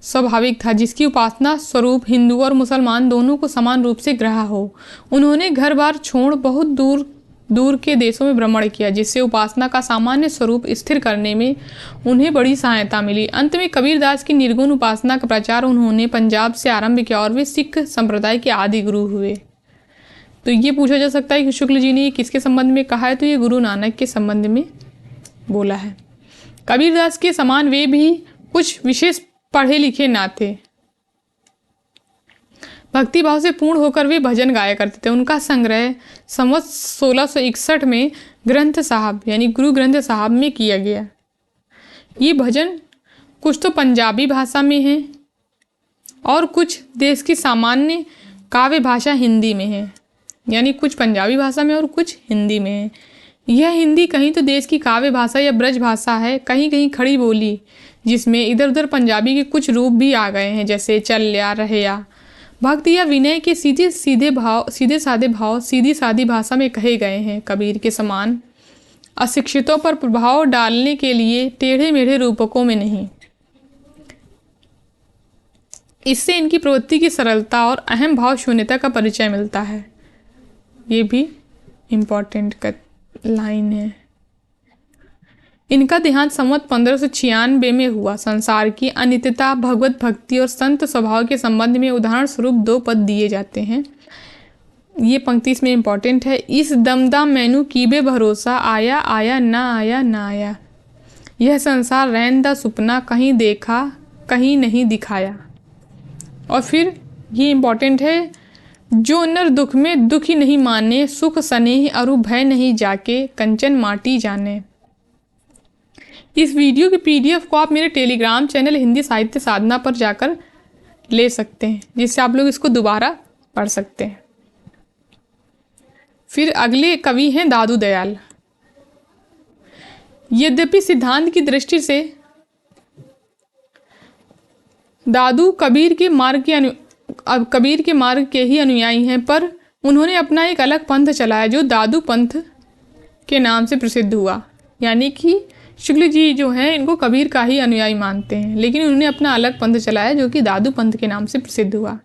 स्वाभाविक था, जिसकी उपासना स्वरूप हिंदू और मुसलमान दोनों को समान रूप से ग्रह हो। उन्होंने घर बार छोड़ बहुत दूर के देशों में भ्रमण किया, जिससे उपासना का सामान्य स्वरूप स्थिर करने में उन्हें बड़ी सहायता मिली। अंत में कबीरदास की निर्गुण उपासना का प्रचार उन्होंने पंजाब से आरंभ किया और वे सिख संप्रदाय के आदि गुरु हुए। तो ये पूछा जा सकता है कि शुक्ल जी ने ये किसके संबंध में कहा है, तो ये गुरु नानक के संबंध में बोला है। कबीरदास के समान वे भी कुछ विशेष पढ़े लिखे ना थे। भक्ति भाव से पूर्ण होकर वे भजन गाया करते थे। उनका संग्रह संवत 1661 में ग्रंथ साहब यानी गुरु ग्रंथ साहब में किया गया। ये भजन कुछ तो पंजाबी भाषा में है और कुछ देश की सामान्य काव्य भाषा हिंदी में है, यानी कुछ पंजाबी भाषा में और कुछ हिंदी में है। यह हिंदी कहीं तो देश की काव्य भाषा या ब्रज भाषा है, कहीं कहीं खड़ी बोली, जिसमें इधर उधर पंजाबी के कुछ रूप भी आ गए हैं, जैसे चल्या, रहया। भक्ति या विनय के सीधे सादे भाव सीधी सादी भाषा में कहे गए हैं। कबीर के समान अशिक्षितों पर प्रभाव डालने के लिए टेढ़े मेढ़े रूपकों में नहीं। इससे इनकी प्रवृत्ति की सरलता और अहम भाव शून्यता का परिचय मिलता है। ये भी इम्पोर्टेंट लाइन है। इनका देहांत संवत 1596 में हुआ। संसार की अनित्यता, भगवत भक्ति और संत स्वभाव के संबंध में उदाहरण स्वरूप 2 पद दिए जाते हैं। ये पंक्ति इसमें इम्पोर्टेंट है। इस दमदा मैनू कीबे भरोसा, आया आया ना आया ना आया। यह संसार रैन दा सुपना, कहीं देखा कहीं नहीं दिखाया। और फिर ये इम्पोर्टेंट है, जो नर दुख में दुखी नहीं माने, सुख स्नेह अरु भय नहीं जाके, कंचन माटी जाने। इस वीडियो की PDF को आप मेरे टेलीग्राम चैनल हिंदी साहित्य साधना पर जाकर ले सकते हैं, जिससे आप लोग इसको दोबारा पढ़ सकते हैं। फिर अगले कवि हैं दादू दयाल। यद्यपि सिद्धांत की दृष्टि से दादू कबीर के मार्ग के ही अनुयायी हैं, पर उन्होंने अपना एक अलग पंथ चलाया जो दादू पंथ के नाम से प्रसिद्ध हुआ। यानी कि शुक्ल जी जो हैं इनको कबीर का ही अनुयायी मानते हैं, लेकिन उन्होंने अपना अलग पंथ चलाया जो कि दादू पंथ के नाम से प्रसिद्ध हुआ।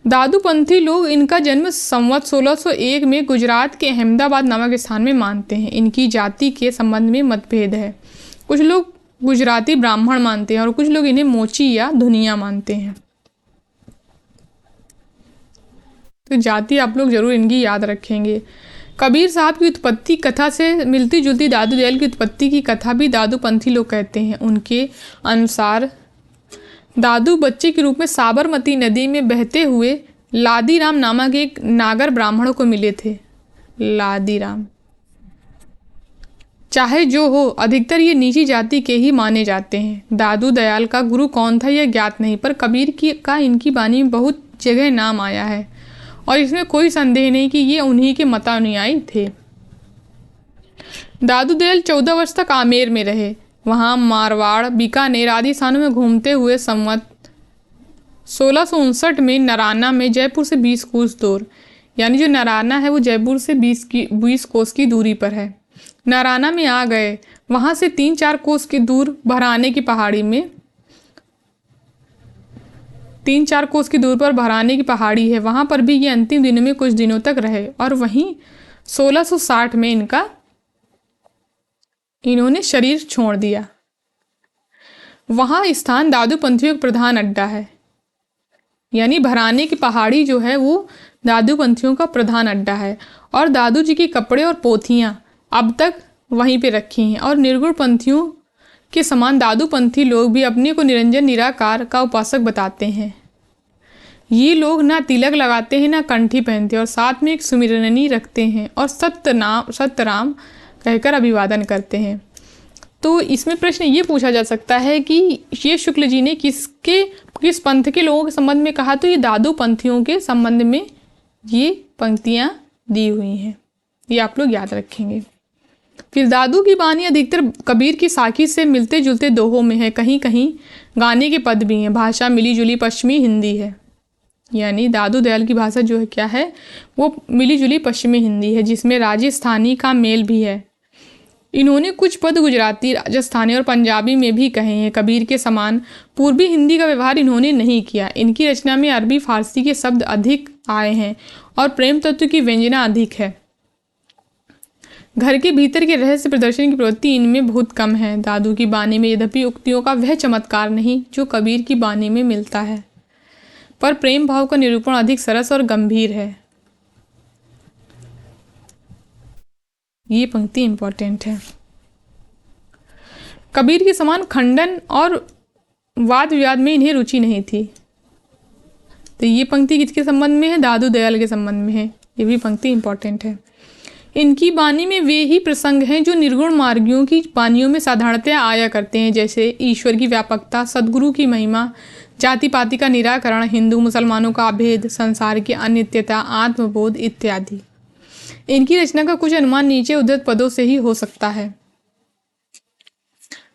दादू पंथी लोग इनका जन्म संवत 1601 में गुजरात के अहमदाबाद नामक स्थान में मानते हैं। इनकी जाति के संबंध में मतभेद है। कुछ लोग गुजराती ब्राह्मण मानते हैं और कुछ लोग इन्हें मोची या धुनिया मानते हैं। तो जाति आप लोग जरूर इनकी याद रखेंगे। कबीर साहब की उत्पत्ति कथा से मिलती जुलती दादू दयाल की उत्पत्ति की कथा भी दादू पंथी लोग कहते हैं। उनके अनुसार दादू बच्चे के रूप में साबरमती नदी में बहते हुए लादीराम नामक एक नागर ब्राह्मणों को मिले थे। लादीराम, चाहे जो हो, अधिकतर ये नीची जाति के ही माने जाते हैं। दादू दयाल का गुरु कौन था यह ज्ञात नहीं, पर कबीर का इनकी वाणी में बहुत जगह नाम आया है और इसमें कोई संदेह नहीं कि ये उन्हीं के मतानुयायी थे। दादू दयाल 14 वर्ष तक आमेर में रहे। वहाँ मारवाड़, बीकानेर आदि स्थानों में घूमते हुए संवत 1659 में नराना में जयपुर से 20 कोस दूर, यानी जो नराना है वो जयपुर से 20 कोस की दूरी पर है, नराना में आ गए। वहाँ से 3-4 कोस की दूर भराने की पहाड़ी में 3-4 कोस की दूर पर भराने की पहाड़ी है, वहाँ पर भी ये अंतिम दिनों में कुछ दिनों तक रहे और वहीं 1660 में इन्होंने शरीर छोड़ दिया। वहाँ स्थान दादू पंथियों का प्रधान अड्डा है, यानी भराने की पहाड़ी जो है वो दादू पंथियों का प्रधान अड्डा है और दादू जी के कपड़े और पोथियाँ अब तक वहीं पे रखी हैं। और निर्गुण पंथियों के समान दादू पंथी लोग भी अपने को निरंजन निराकार का उपासक बताते हैं। ये लोग ना तिलक लगाते हैं ना कंठी पहनते और साथ में एक सुमिरनी रखते हैं और सत्यराम कहकर अभिवादन करते हैं। तो इसमें प्रश्न ये पूछा जा सकता है कि ये शुक्ल जी ने किस पंथ के लोगों के संबंध में कहा, तो ये दादू पंथियों के संबंध में ये पंक्तियाँ दी हुई हैं, ये आप लोग याद रखेंगे। फिर दादू की वाणी अधिकतर कबीर की साखी से मिलते जुलते दोहों में है, कहीं कहीं गाने के पद भी हैं। भाषा मिली जुली पश्चिमी हिंदी है, यानी दादू दयाल की भाषा जो है क्या है वो मिली जुली पश्चिमी हिंदी है जिसमें राजस्थानी का मेल भी है। इन्होंने कुछ पद गुजराती, राजस्थानी और पंजाबी में भी कहे हैं। कबीर के समान पूर्वी हिंदी का व्यवहार इन्होंने नहीं किया। इनकी रचना में अरबी फारसी के शब्द अधिक आए हैं और प्रेम तत्व की व्यंजना अधिक है। घर के भीतर के रहस्य प्रदर्शन की प्रवृत्ति इनमें बहुत कम है। दादू की वाणी में यद्यपि उक्तियों का वह चमत्कार नहीं जो कबीर की वाणी में मिलता है, पर प्रेम भाव का निरूपण अधिक सरस और गंभीर है। ये पंक्ति इंपॉर्टेंट है। कबीर के समान खंडन और वाद विवाद में इन्हें रुचि नहीं थी। तो ये पंक्ति किसके संबंध में है? दादू दयाल के संबंध में है। ये भी पंक्ति इंपॉर्टेंट है। इनकी वाणी में वे ही प्रसंग हैं जो निर्गुण मार्गियों की वाणियों में साधारणतया आया करते हैं, जैसे ईश्वर की व्यापकता, सद्गुरु की महिमा, जाति पाति का निराकरण, हिंदू मुसलमानों का अभेद, संसार की अनित्यता, आत्मबोध इत्यादि। इनकी रचना का कुछ अनुमान नीचे उद्धृत पदों से ही हो सकता है।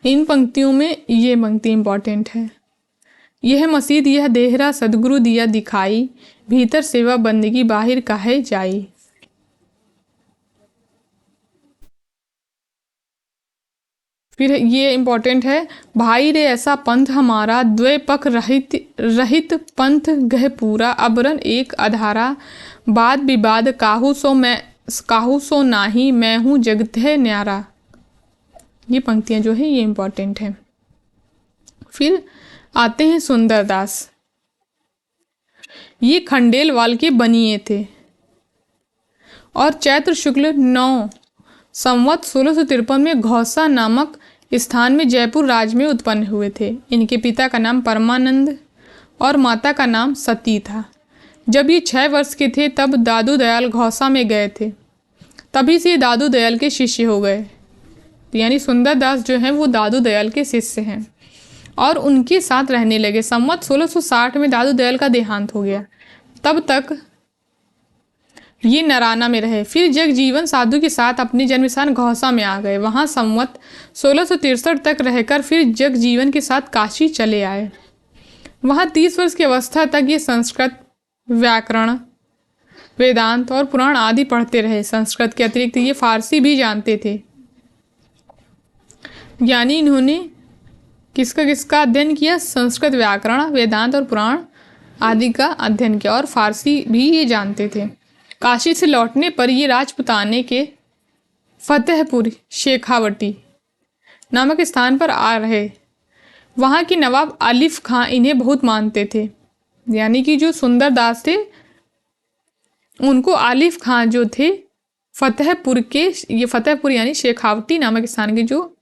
इन पंक्तियों में ये पंक्ति इंपॉर्टेंट है। यह मस्जिद यह देहरा सदगुरु दिया दिखाई, भीतर सेवा बंदगी बाहिर काहे जाई। फिर ये इंपॉर्टेंट है, भाई रे ऐसा पंथ हमारा, द्वै पख रहित पंथ गह पूरा, अबरन एक अधारा, वाद विवाद काहू सो नाही, मैं हूँ जगत है न्यारा। ये पंक्तियाँ जो है ये इंपॉर्टेंट है। फिर आते हैं सुंदरदास। ये खंडेलवाल के बनिए थे और चैत्र शुक्ल 9 संवत 1653 में घौसा नामक स्थान में जयपुर राज्य में उत्पन्न हुए थे। इनके पिता का नाम परमानंद और माता का नाम सती था। जब ये 6 वर्ष के थे तब दादू दयाल घौसा में गए थे, तभी से दादू दयाल के शिष्य हो गए। यानी सुंदरदास जो हैं वो दादू दयाल के शिष्य हैं और उनके साथ रहने लगे। संवत 1660 में दादू दयाल का देहांत हो गया। तब तक ये नराना में रहे। फिर जगजीवन साधु के साथ अपने जन्मस्थान घौसा में आ गए। वहाँ संवत 1663 तक रहकर फिर जगजीवन के साथ काशी चले आए। वहाँ 30 वर्ष की अवस्था तक ये संस्कृत, व्याकरण, वेदांत और पुराण आदि पढ़ते रहे। संस्कृत के अतिरिक्त ये फारसी भी जानते थे। यानी इन्होंने किसका किसका अध्ययन किया? संस्कृत, व्याकरण, वेदांत और पुराण आदि का अध्ययन किया और फारसी भी ये जानते थे। काशी से लौटने पर ये राजपुताने के फतेहपुर शेखावटी नामक स्थान पर आ रहे। वहाँ के नवाब आलिफ खां इन्हें बहुत मानते थे। यानी कि जो सुंदर दास थे उनको आलिफ खां जो थे फतेहपुर के, ये फतेहपुर यानी शेखावटी नामक स्थान के जो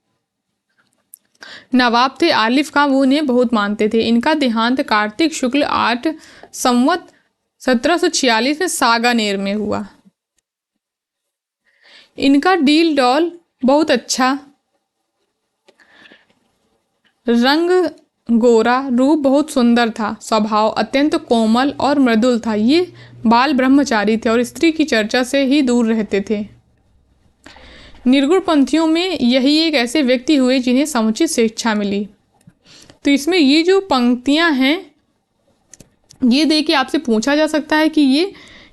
नवाब थे आलिफ खां, वो उन्हें बहुत मानते थे। इनका देहांत कार्तिक शुक्ल 8 संवत 1746 में सागानेर में हुआ। इनका डील डॉल बहुत अच्छा, रंग गोरा, रूप बहुत सुंदर था, स्वभाव अत्यंत कोमल और मृदुल था। ये बाल ब्रह्मचारी थे और स्त्री की चर्चा से ही दूर रहते थे। निर्गुण पंथियों में यही एक ऐसे व्यक्ति हुए जिन्हें समुचित शिक्षा मिली। तो इसमें ये जो पंक्तियां हैं ये देख के आपसे पूछा जा सकता है कि ये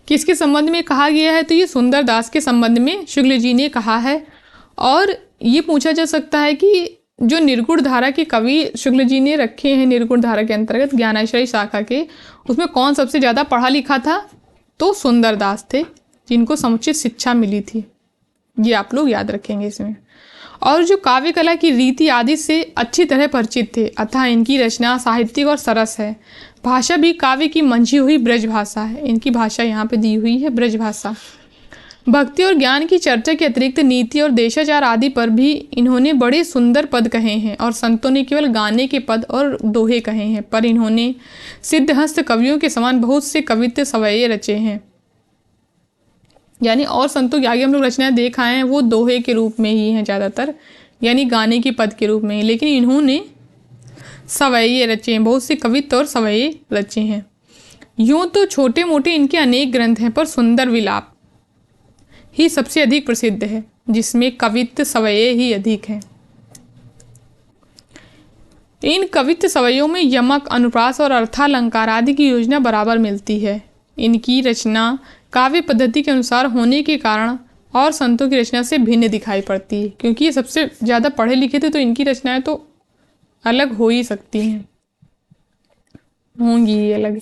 किसके संबंध में कहा गया है। तो ये सुंदर दास के संबंध में शुक्ल जी ने कहा है। और ये पूछा जा सकता है कि जो निर्गुण धारा के कवि शुक्ल जी ने रखे हैं निर्गुण धारा के अंतर्गत ज्ञानाश्रय शाखा के, उसमें कौन सबसे ज़्यादा पढ़ा लिखा था? तो सुंदर दास थे, जिनको समुचित शिक्षा मिली थी। ये आप लोग याद रखेंगे इसमें। और जो काव्य कला की रीति आदि से अच्छी तरह परिचित थे, अतः इनकी रचना साहित्यिक और सरस है। भाषा भी काव्य की मंझी हुई ब्रज भाषा है। इनकी भाषा यहाँ पे दी हुई है ब्रज भाषा। भक्ति और ज्ञान की चर्चा के अतिरिक्त नीति और देशाचार आदि पर भी इन्होंने बड़े सुंदर पद कहे हैं और संतों ने केवल गाने के पद और दोहे कहे हैं, पर इन्होंने सिद्धहस्त कवियों के समान बहुत से कवित्व सवये रचे हैं। यानी और संतों के आगे हम लोग रचनाएं देख आए हैं वो दोहे के रूप में ही हैं ज़्यादातर, यानी गाने के पद के रूप में ही, लेकिन इन्होंने सवये रचे हैं, बहुत से कवित्व और सवये रचे हैं। यूँ तो छोटे मोटे इनके अनेक ग्रंथ हैं, पर सुंदर विलाप ही सबसे अधिक प्रसिद्ध है, जिसमें कवित्व सवये ही अधिक हैं। इन कवित्व सवयों में यमक, अनुप्रास और अर्थालंकार आदि की योजना बराबर मिलती है। इनकी रचना काव्य पद्धति के अनुसार होने के कारण और संतों की रचना से भिन्न दिखाई पड़ती है, क्योंकि ये सबसे ज़्यादा पढ़े लिखे थे, तो इनकी रचनाएं तो अलग हो ही सकती हैं, होंगी ये अलग।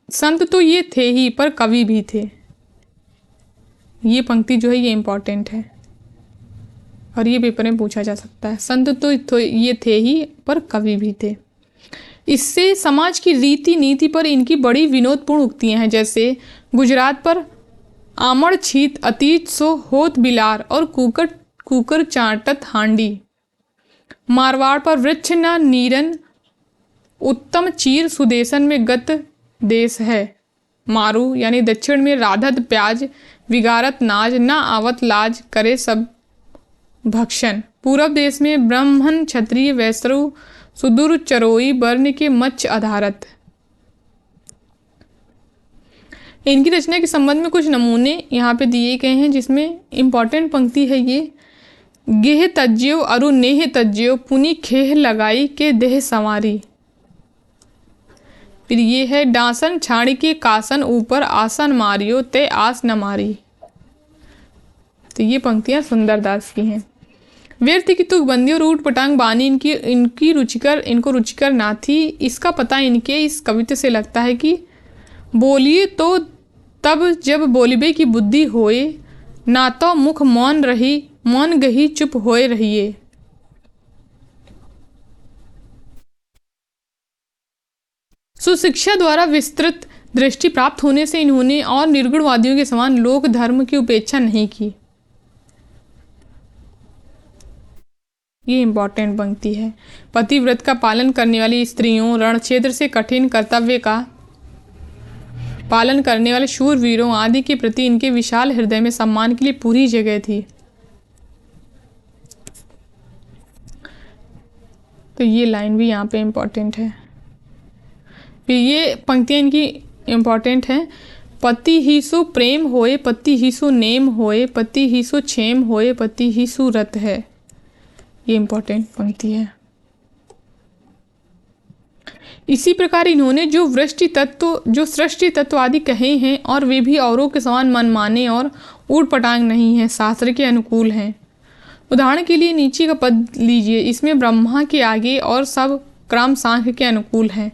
संत तो ये थे ही, पर कवि भी थे। ये पंक्ति जो है ये इम्पॉर्टेंट है और ये पेपर में पूछा जा सकता है। संत तो ये थे ही, पर कवि भी थे। इससे समाज की रीति नीति पर इनकी बड़ी विनोदपूर्ण उक्तियां हैं, जैसे गुजरात पर आमड़ छीत अतीत सो होत बिलार और कुकर चाटत हांडी, मारवाड़ पर वृक्ष न नीरन उत्तम चीर सुदेशन में गत देश है, मारू यानी दक्षिण में राधत प्याज विगारत नाज न आवत लाज करे सब भक्षण, पूरब देश में ब्राह्मण क्षत्रिय वैश्रु सुदूर चरोई वर्ण के मच्छ आधारत। इनकी रचना के संबंध में कुछ नमूने यहाँ पे दिए गए हैं, जिसमें इम्पॉर्टेंट पंक्ति है ये, गेह तज्यो अरु नेह तज्यो पुनि खेह लगाई के देह संवारी। फिर ये है डांसन छाड़ी के कासन ऊपर आसन मारियो ते आस न मारी। तो ये पंक्तियाँ सुंदर दास की हैं। व्यर्थ की तुकबंदी और ऊट पटांग बानी इनको रुचिकर ना थी। इसका पता इनके इस कविता से लगता है कि बोलिए तो तब जब बोलिबे की बुद्धि होए, ना तो मुख मौन रही मौन गही चुप होए रहिए। सुशिक्षा द्वारा विस्तृत दृष्टि प्राप्त होने से इन्होंने और निर्गुणवादियों के समान लोक धर्म की उपेक्षा नहीं की। ये इम्पॉर्टेंट पंक्ति है। पतिव्रत का पालन करने वाली स्त्रियों, रण क्षेत्र से कठिन कर्तव्य का पालन करने वाले शूरवीरों आदि के प्रति इनके विशाल हृदय में सम्मान के लिए पूरी जगह थी। तो ये लाइन भी यहाँ पे इम्पॉर्टेंट है। फिर ये पंक्तियाँ इनकी इम्पॉर्टेंट हैं। पति ही सो प्रेम होए, पति ही सो नेम होए, पति ही सो क्षेम होए, पति ही सो रत है। ये इंपॉर्टेंट पंक्ति है। इसी प्रकार इन्होंने जो सृष्टि तत्व आदि कहे हैं और वे भी औरों के समान मनमाने और ऊट पटांग नहीं हैं, शास्त्र के अनुकूल हैं। उदाहरण के लिए नीचे का पद लीजिए, इसमें ब्रह्मा के आगे और सब क्रम सांख्य के अनुकूल हैं।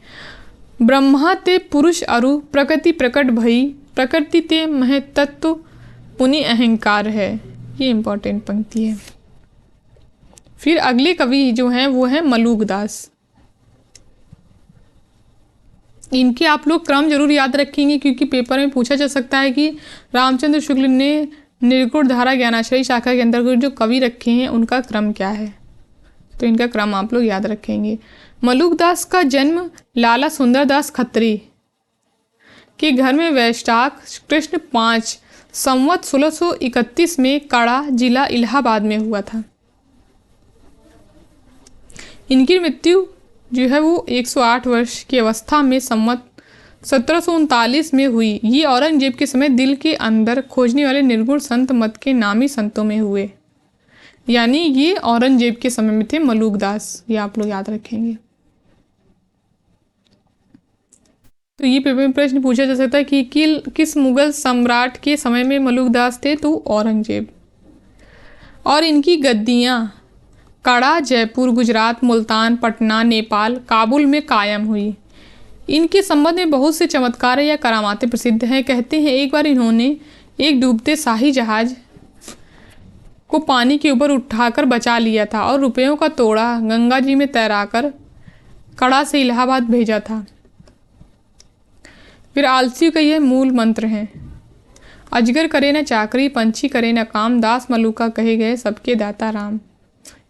ब्रह्मा ते पुरुष अरु प्रकृति प्रकट भई, प्रकृति ते महतत्व पुनि अहंकार है। ये इंपॉर्टेंट पंक्ति है। फिर अगले कवि जो हैं वो है मलुकदास। इनके आप लोग क्रम जरूर याद रखेंगे, क्योंकि पेपर में पूछा जा सकता है कि रामचंद्र शुक्ल ने निर्गुण धारा ज्ञानाश्रयी शाखा के अंतर्गत जो कवि रखे हैं उनका क्रम क्या है, तो इनका क्रम आप लोग याद रखेंगे। मलुकदास का जन्म लाला सुंदरदास खत्री के घर में वैशाख कृष्ण 5 संवत 1631 में कड़ा जिला इलाहाबाद में हुआ था। इनकी मृत्यु जो है वो 108 वर्ष की अवस्था में संवत 1739 में हुई। ये औरंगजेब के समय दिल के अंदर खोजने वाले निर्गुण संत मत के नामी संतों में हुए, यानी ये औरंगजेब के समय में थे मलुकदास। ये आप लोग याद रखेंगे। तो ये पेपर में प्रश्न पूछा जा सकता है कि किस मुगल सम्राट के समय में मलुकदास थे, तो औरंगजेब। और इनकी गद्दियाँ कड़ा, जयपुर, गुजरात, मुल्तान, पटना, नेपाल, काबुल में कायम हुई। इनके संबंध में बहुत से चमत्कार या करामातें प्रसिद्ध हैं। कहते हैं एक बार इन्होंने एक डूबते शाही जहाज को पानी के ऊपर उठाकर बचा लिया था और रुपयों का तोड़ा गंगा जी में तैराकर कड़ा से इलाहाबाद भेजा था। फिर आलसी का यह मूल मंत्र है, अजगर करे न चाकरी, पंछी करे न काम, दास मलुका कहे गए सबके दाता राम।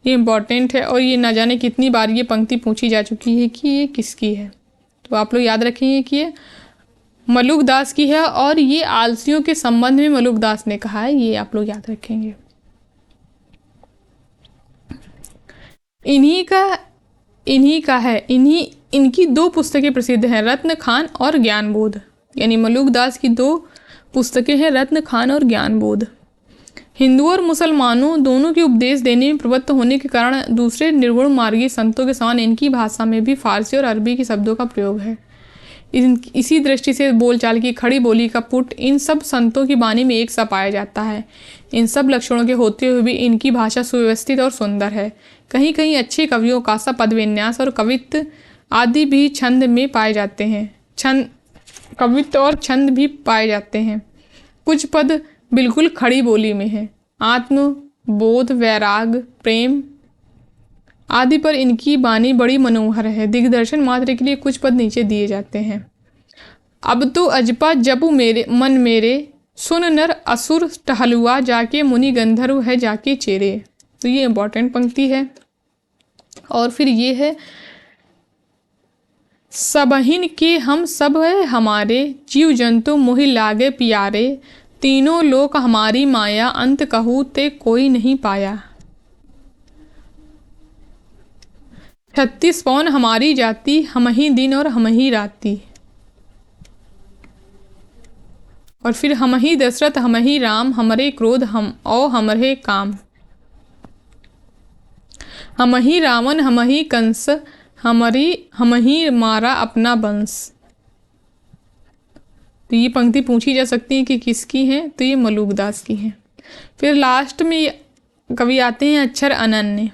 ये इम्पॉर्टेंट है और ये ना जाने कितनी बार ये पंक्ति पूछी जा चुकी है कि ये किसकी है, तो आप लोग याद रखेंगे कि ये मलुकदास की है और ये आलसियों के संबंध में मलुकदास ने कहा है। ये आप लोग याद रखेंगे। इनकी 2 पुस्तकें प्रसिद्ध हैं, रत्न खान और ज्ञानबोध। यानी मलुकदास की 2 पुस्तकें हैं, रत्न खान और ज्ञानबोध। हिंदुओं और मुसलमानों दोनों के उपदेश देने में प्रवृत्त होने के कारण दूसरे निर्गुण मार्गी संतों के समान इनकी भाषा में भी फारसी और अरबी के शब्दों का प्रयोग है। इसी दृष्टि से बोलचाल की खड़ी बोली का पुट इन सब संतों की वाणी में एक सा पाया जाता है। इन सब लक्षणों के होते हुए भी इनकी भाषा सुव्यवस्थित और सुंदर है। कहीं कहीं अच्छे कवियों का सा पद विन्यास और कवित्व आदि भी छंद में पाए जाते हैं। कवित्व और छंद भी पाए जाते हैं। कुछ पद बिल्कुल खड़ी बोली में है। आत्म बोध, वैराग, प्रेम आदि पर इनकी वाणी बड़ी मनोहर है। दिग्दर्शन मात्र के लिए कुछ पद नीचे दिए जाते हैं। अब तो अजपा जपु मेरे मन मेरे, सुन नर असुर टहलुआ, जाके मुनि गंधर्व है जाके चेरे। तो ये इंपॉर्टेंट पंक्ति है। और फिर ये है, सबहिन के हम सब है हमारे, जीव जंतु मोहि लागे प्यारे, तीनों लोक हमारी माया, अंत कहूँ ते कोई नहीं पाया। 36 पौन हमारी जाति, हम ही दिन और हम ही राती। और फिर हम ही दशरथ हम ही राम, हमरे क्रोध हम औ हमरे काम। हम ही रावण हम ही कंस, हम ही मारा अपना वंश। तो ये पंक्ति पूछी जा सकती है कि किसकी है, तो ये मलुकदास की है। फिर लास्ट में कवि आते हैं अक्षर अनन्य।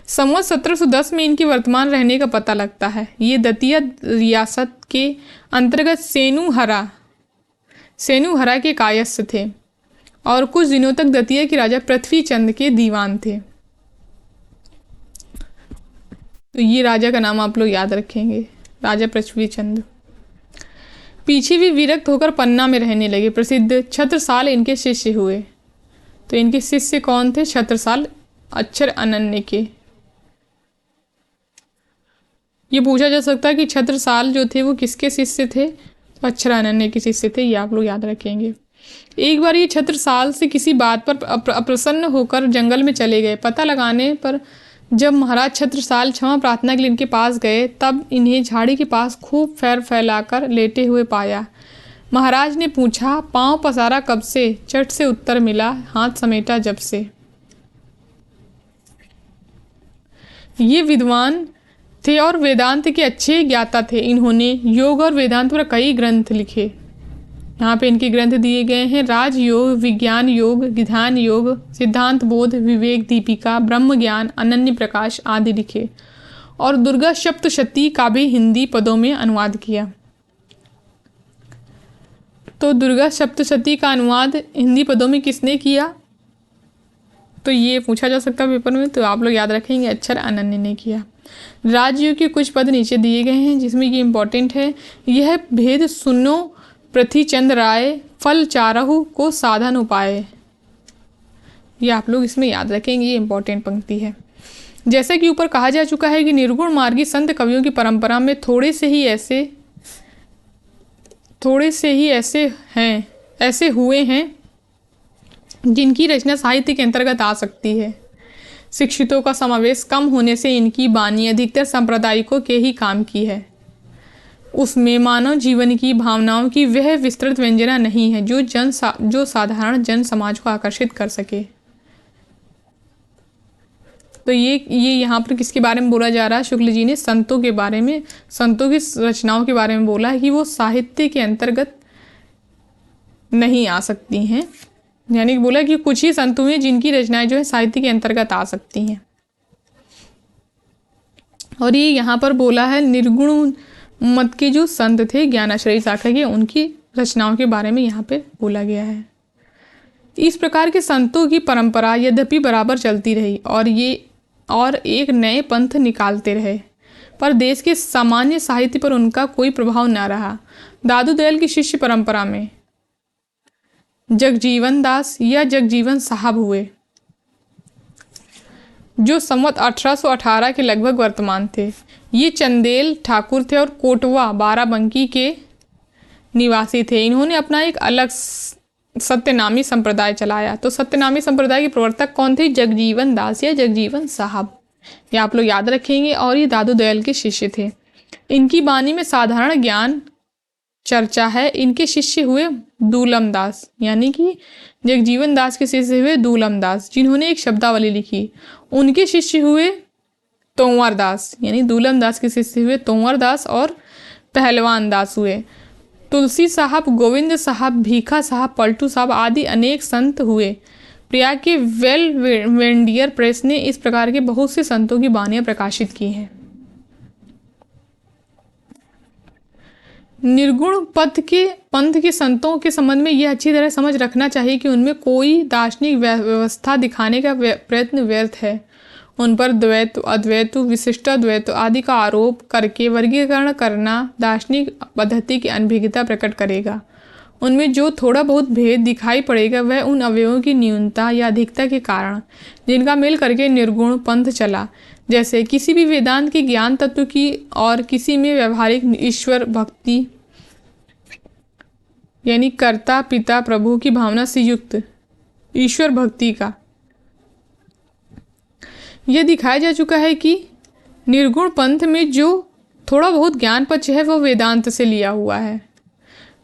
संवत 1710 में इनके वर्तमान रहने का पता लगता है। ये दतिया रियासत के अंतर्गत सेनुहरा के कायस्थ थे और कुछ दिनों तक दतिया के राजा पृथ्वी चंद के दीवान थे। तो ये राजा का नाम आप लोग याद रखेंगे, राजा पृथ्वी चंद। पीछे भी विरक्त होकर पन्ना में रहने लगे। प्रसिद्ध छत्रसाल इनके शिष्य हुए। तो इनके शिष्य कौन थे? छत्रसाल अक्षर अनन्य के। ये पूछा जा सकता है कि छत्रसाल जो थे वो किसके शिष्य थे? तो अक्षर अनन्य के शिष्य थे। ये आप लोग याद रखेंगे। एक बार ये छत्रसाल से किसी बात पर अप्रसन्न होकर जंगल में चले गए। पता लगाने पर जब महाराज छत्रसाल क्षमा प्रार्थना के लिए इनके पास गए, तब इन्हें झाड़ी के पास खूब फैलाकर लेटे हुए पाया। महाराज ने पूछा, पांव पसारा कब से? चट से उत्तर मिला, हाथ समेटा जब से। ये विद्वान थे और वेदांत के अच्छे ज्ञाता थे। इन्होंने योग और वेदांत पर कई ग्रंथ लिखे। यहाँ पे इनके ग्रंथ दिए गए हैं: राजयोग, विज्ञान योग, ध्यान योग, सिद्धांत बोध, विवेक दीपिका, ब्रह्म ज्ञान, अनन्य प्रकाश आदि लिखे। और दुर्गा सप्तशती का भी हिंदी पदों में अनुवाद किया। तो दुर्गा सप्तशती का अनुवाद हिंदी पदों में किसने किया? तो ये पूछा जा सकता है पेपर में, तो आप लोग याद रखेंगे, अक्षर अनन्य ने किया। राजयोग के कुछ पद नीचे दिए गए हैं जिसमें ये इंपॉर्टेंट है: यह भेद सुनो पृथ्वीचंद राय, फल चारहु को साधन उपाय। ये आप लोग इसमें याद रखेंगे, ये इंपॉर्टेंट पंक्ति है। जैसे कि ऊपर कहा जा चुका है कि निर्गुण मार्गी संत कवियों की परंपरा में थोड़े से ही ऐसे हुए हैं जिनकी रचना साहित्य के अंतर्गत आ सकती है। शिक्षितों का समावेश कम होने से इनकी बानी अधिकतर सांप्रदायिकों के ही काम की है। उसमें मानव जीवन की भावनाओं की वह विस्तृत व्यंजना नहीं है जो साधारण जन समाज को आकर्षित कर सके। तो ये यहाँ पर किसके बारे में बोला जा रहा है? शुक्ल जी ने संतों के बारे में, संतों की रचनाओं के बारे में बोला है कि वो साहित्य के अंतर्गत नहीं आ सकती हैं। यानी कि बोला कि कुछ ही संत हुए जिनकी रचनाएं जो है साहित्य के अंतर्गत आ सकती हैं। और ये यहाँ पर बोला है निर्गुण मत के जो संत थे ज्ञानाश्रयी शाखा के, उनकी रचनाओं के बारे में यहाँ पे बोला गया है। इस प्रकार के संतों की परंपरा यद्यपि बराबर चलती रही और एक नए पंथ निकालते रहे, पर देश के सामान्य साहित्य पर उनका कोई प्रभाव न रहा। दादू दयाल की शिष्य परंपरा में जगजीवन दास या जगजीवन साहब हुए, जो संवत 1818 के लगभग वर्तमान थे। ये चंदेल ठाकुर थे और कोटवा बाराबंकी के निवासी थे। इन्होंने अपना एक अलग सत्यनामी संप्रदाय चलाया। तो सत्यनामी संप्रदाय के प्रवर्तक कौन थे? जगजीवन दास या जगजीवन साहब, ये आप लोग याद रखेंगे। और ये दादू दयाल के शिष्य थे। इनकी बानी में साधारण ज्ञान चर्चा है। इनके शिष्य हुए दूलम दास, यानी कि जगजीवन दास के शिष्य हुए दूलम दास, जिन्होंने एक शब्दावली लिखी। उनके शिष्य हुए तोंवर दास, यानी दूलम दास के शिष्य हुए तोंवर दास और पहलवान दास हुए। तुलसी साहब, गोविंद साहब, भीखा साहब, पलटू साहब आदि अनेक संत हुए। प्रयाग के वेंडियर प्रेस ने इस प्रकार के बहुत से संतों की बानियां प्रकाशित की हैं। निर्गुण पंथ के संतों के संबंध में यह अच्छी तरह समझ रखना चाहिए कि उनमें कोई दार्शनिक व्यवस्था दिखाने का प्रयत्न व्यर्थ है। उन पर द्वैत, अद्वैत, विशिष्टाद्वैत आदि का आरोप करके वर्गीकरण करना दार्शनिक पद्धति की अनभिज्ञता प्रकट करेगा। उनमें जो थोड़ा बहुत भेद दिखाई पड़ेगा वह उन अवयवों की न्यूनता या अधिकता के कारण जिनका मेल करके निर्गुण पंथ चला, जैसे किसी भी वेदांत के ज्ञान तत्व की और किसी में व्यवहारिक ईश्वर भक्ति यानी कर्ता पिता प्रभु की भावना से युक्त ईश्वर भक्ति का। यह दिखाया जा चुका है कि निर्गुण पंथ में जो थोड़ा बहुत ज्ञान पक्ष है वो वेदांत से लिया हुआ है।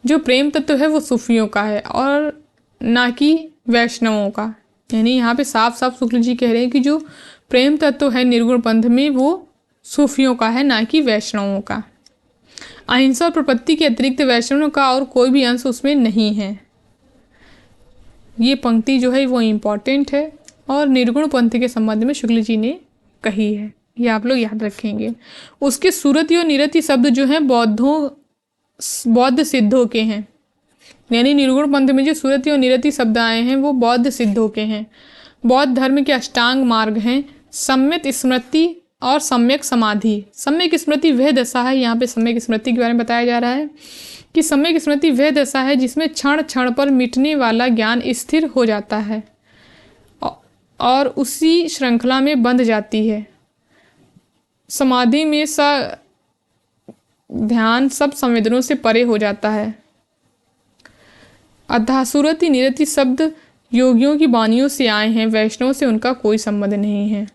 जो प्रेम तत्व है वो सूफियों का है और ना कि वैष्णवों का। यानी यहाँ पे साफ साफ शुक्ल जी कह रहे हैं कि जो प्रेम तत्व है निर्गुण पंथ में वो सूफियों का है, ना कि वैष्णवों का। अहिंसा और प्रपत्ति के अतिरिक्त वैष्णवों का और कोई भी अंश उसमें नहीं है। ये पंक्ति जो है वो इम्पॉर्टेंट है और निर्गुण पंथ के संबंध में शुक्ल जी ने कही है, ये आप लोग याद रखेंगे। उसके सुरति और निरति शब्द जो हैं बौद्ध सिद्धों के हैं। यानी निर्गुण पंथ में जो सुरति और निरति शब्द आए हैं वो बौद्ध सिद्धों के हैं। बौद्ध धर्म के अष्टांग मार्ग हैं सम्यक स्मृति और सम्यक समाधि। सम्यक स्मृति वह दशा है, यहाँ पे सम्यक स्मृति के बारे में बताया जा रहा है कि सम्यक स्मृति वह दशा है जिसमें क्षण क्षण पर मिटने वाला ज्ञान स्थिर हो जाता है और उसी श्रृंखला में बंध जाती है। समाधि में ध्यान सब संवेदनों से परे हो जाता है। अतः सुरति निरति शब्द योगियों की वाणियों से आए हैं, वैष्णव से उनका कोई संबंध नहीं है।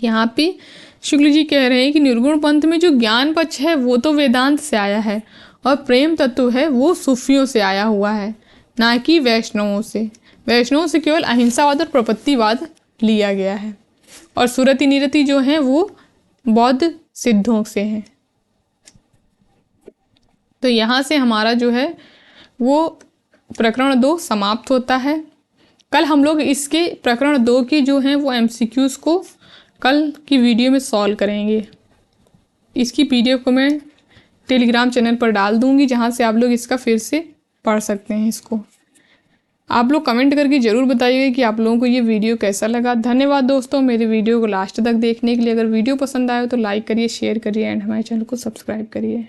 यहाँ पे शुक्ल जी कह रहे हैं कि निर्गुण पंथ में जो ज्ञान पक्ष है वो तो वेदांत से आया है और प्रेम तत्व है वो सूफियों से आया हुआ है, ना कि वैष्णवों से। वैष्णवों से केवल अहिंसावाद और प्रपत्तिवाद लिया गया है, और सुरति निरति जो हैं वो बौद्ध सिद्धों से हैं। तो यहाँ से हमारा जो है वो प्रकरण 2 समाप्त होता है। कल हम लोग इसके प्रकरण 2 की जो हैं वो MCQs को कल की वीडियो में सॉल्व करेंगे। इसकी PDF को मैं टेलीग्राम चैनल पर डाल दूंगी, जहाँ से आप लोग इसका फिर से पढ़ सकते हैं इसको। आप लोग कमेंट करके ज़रूर बताइएगा कि आप लोगों को ये वीडियो कैसा लगा। धन्यवाद दोस्तों मेरे वीडियो को लास्ट तक देखने के लिए। अगर वीडियो पसंद आए तो लाइक करिए, शेयर करिए एंड हमारे चैनल को सब्सक्राइब करिए।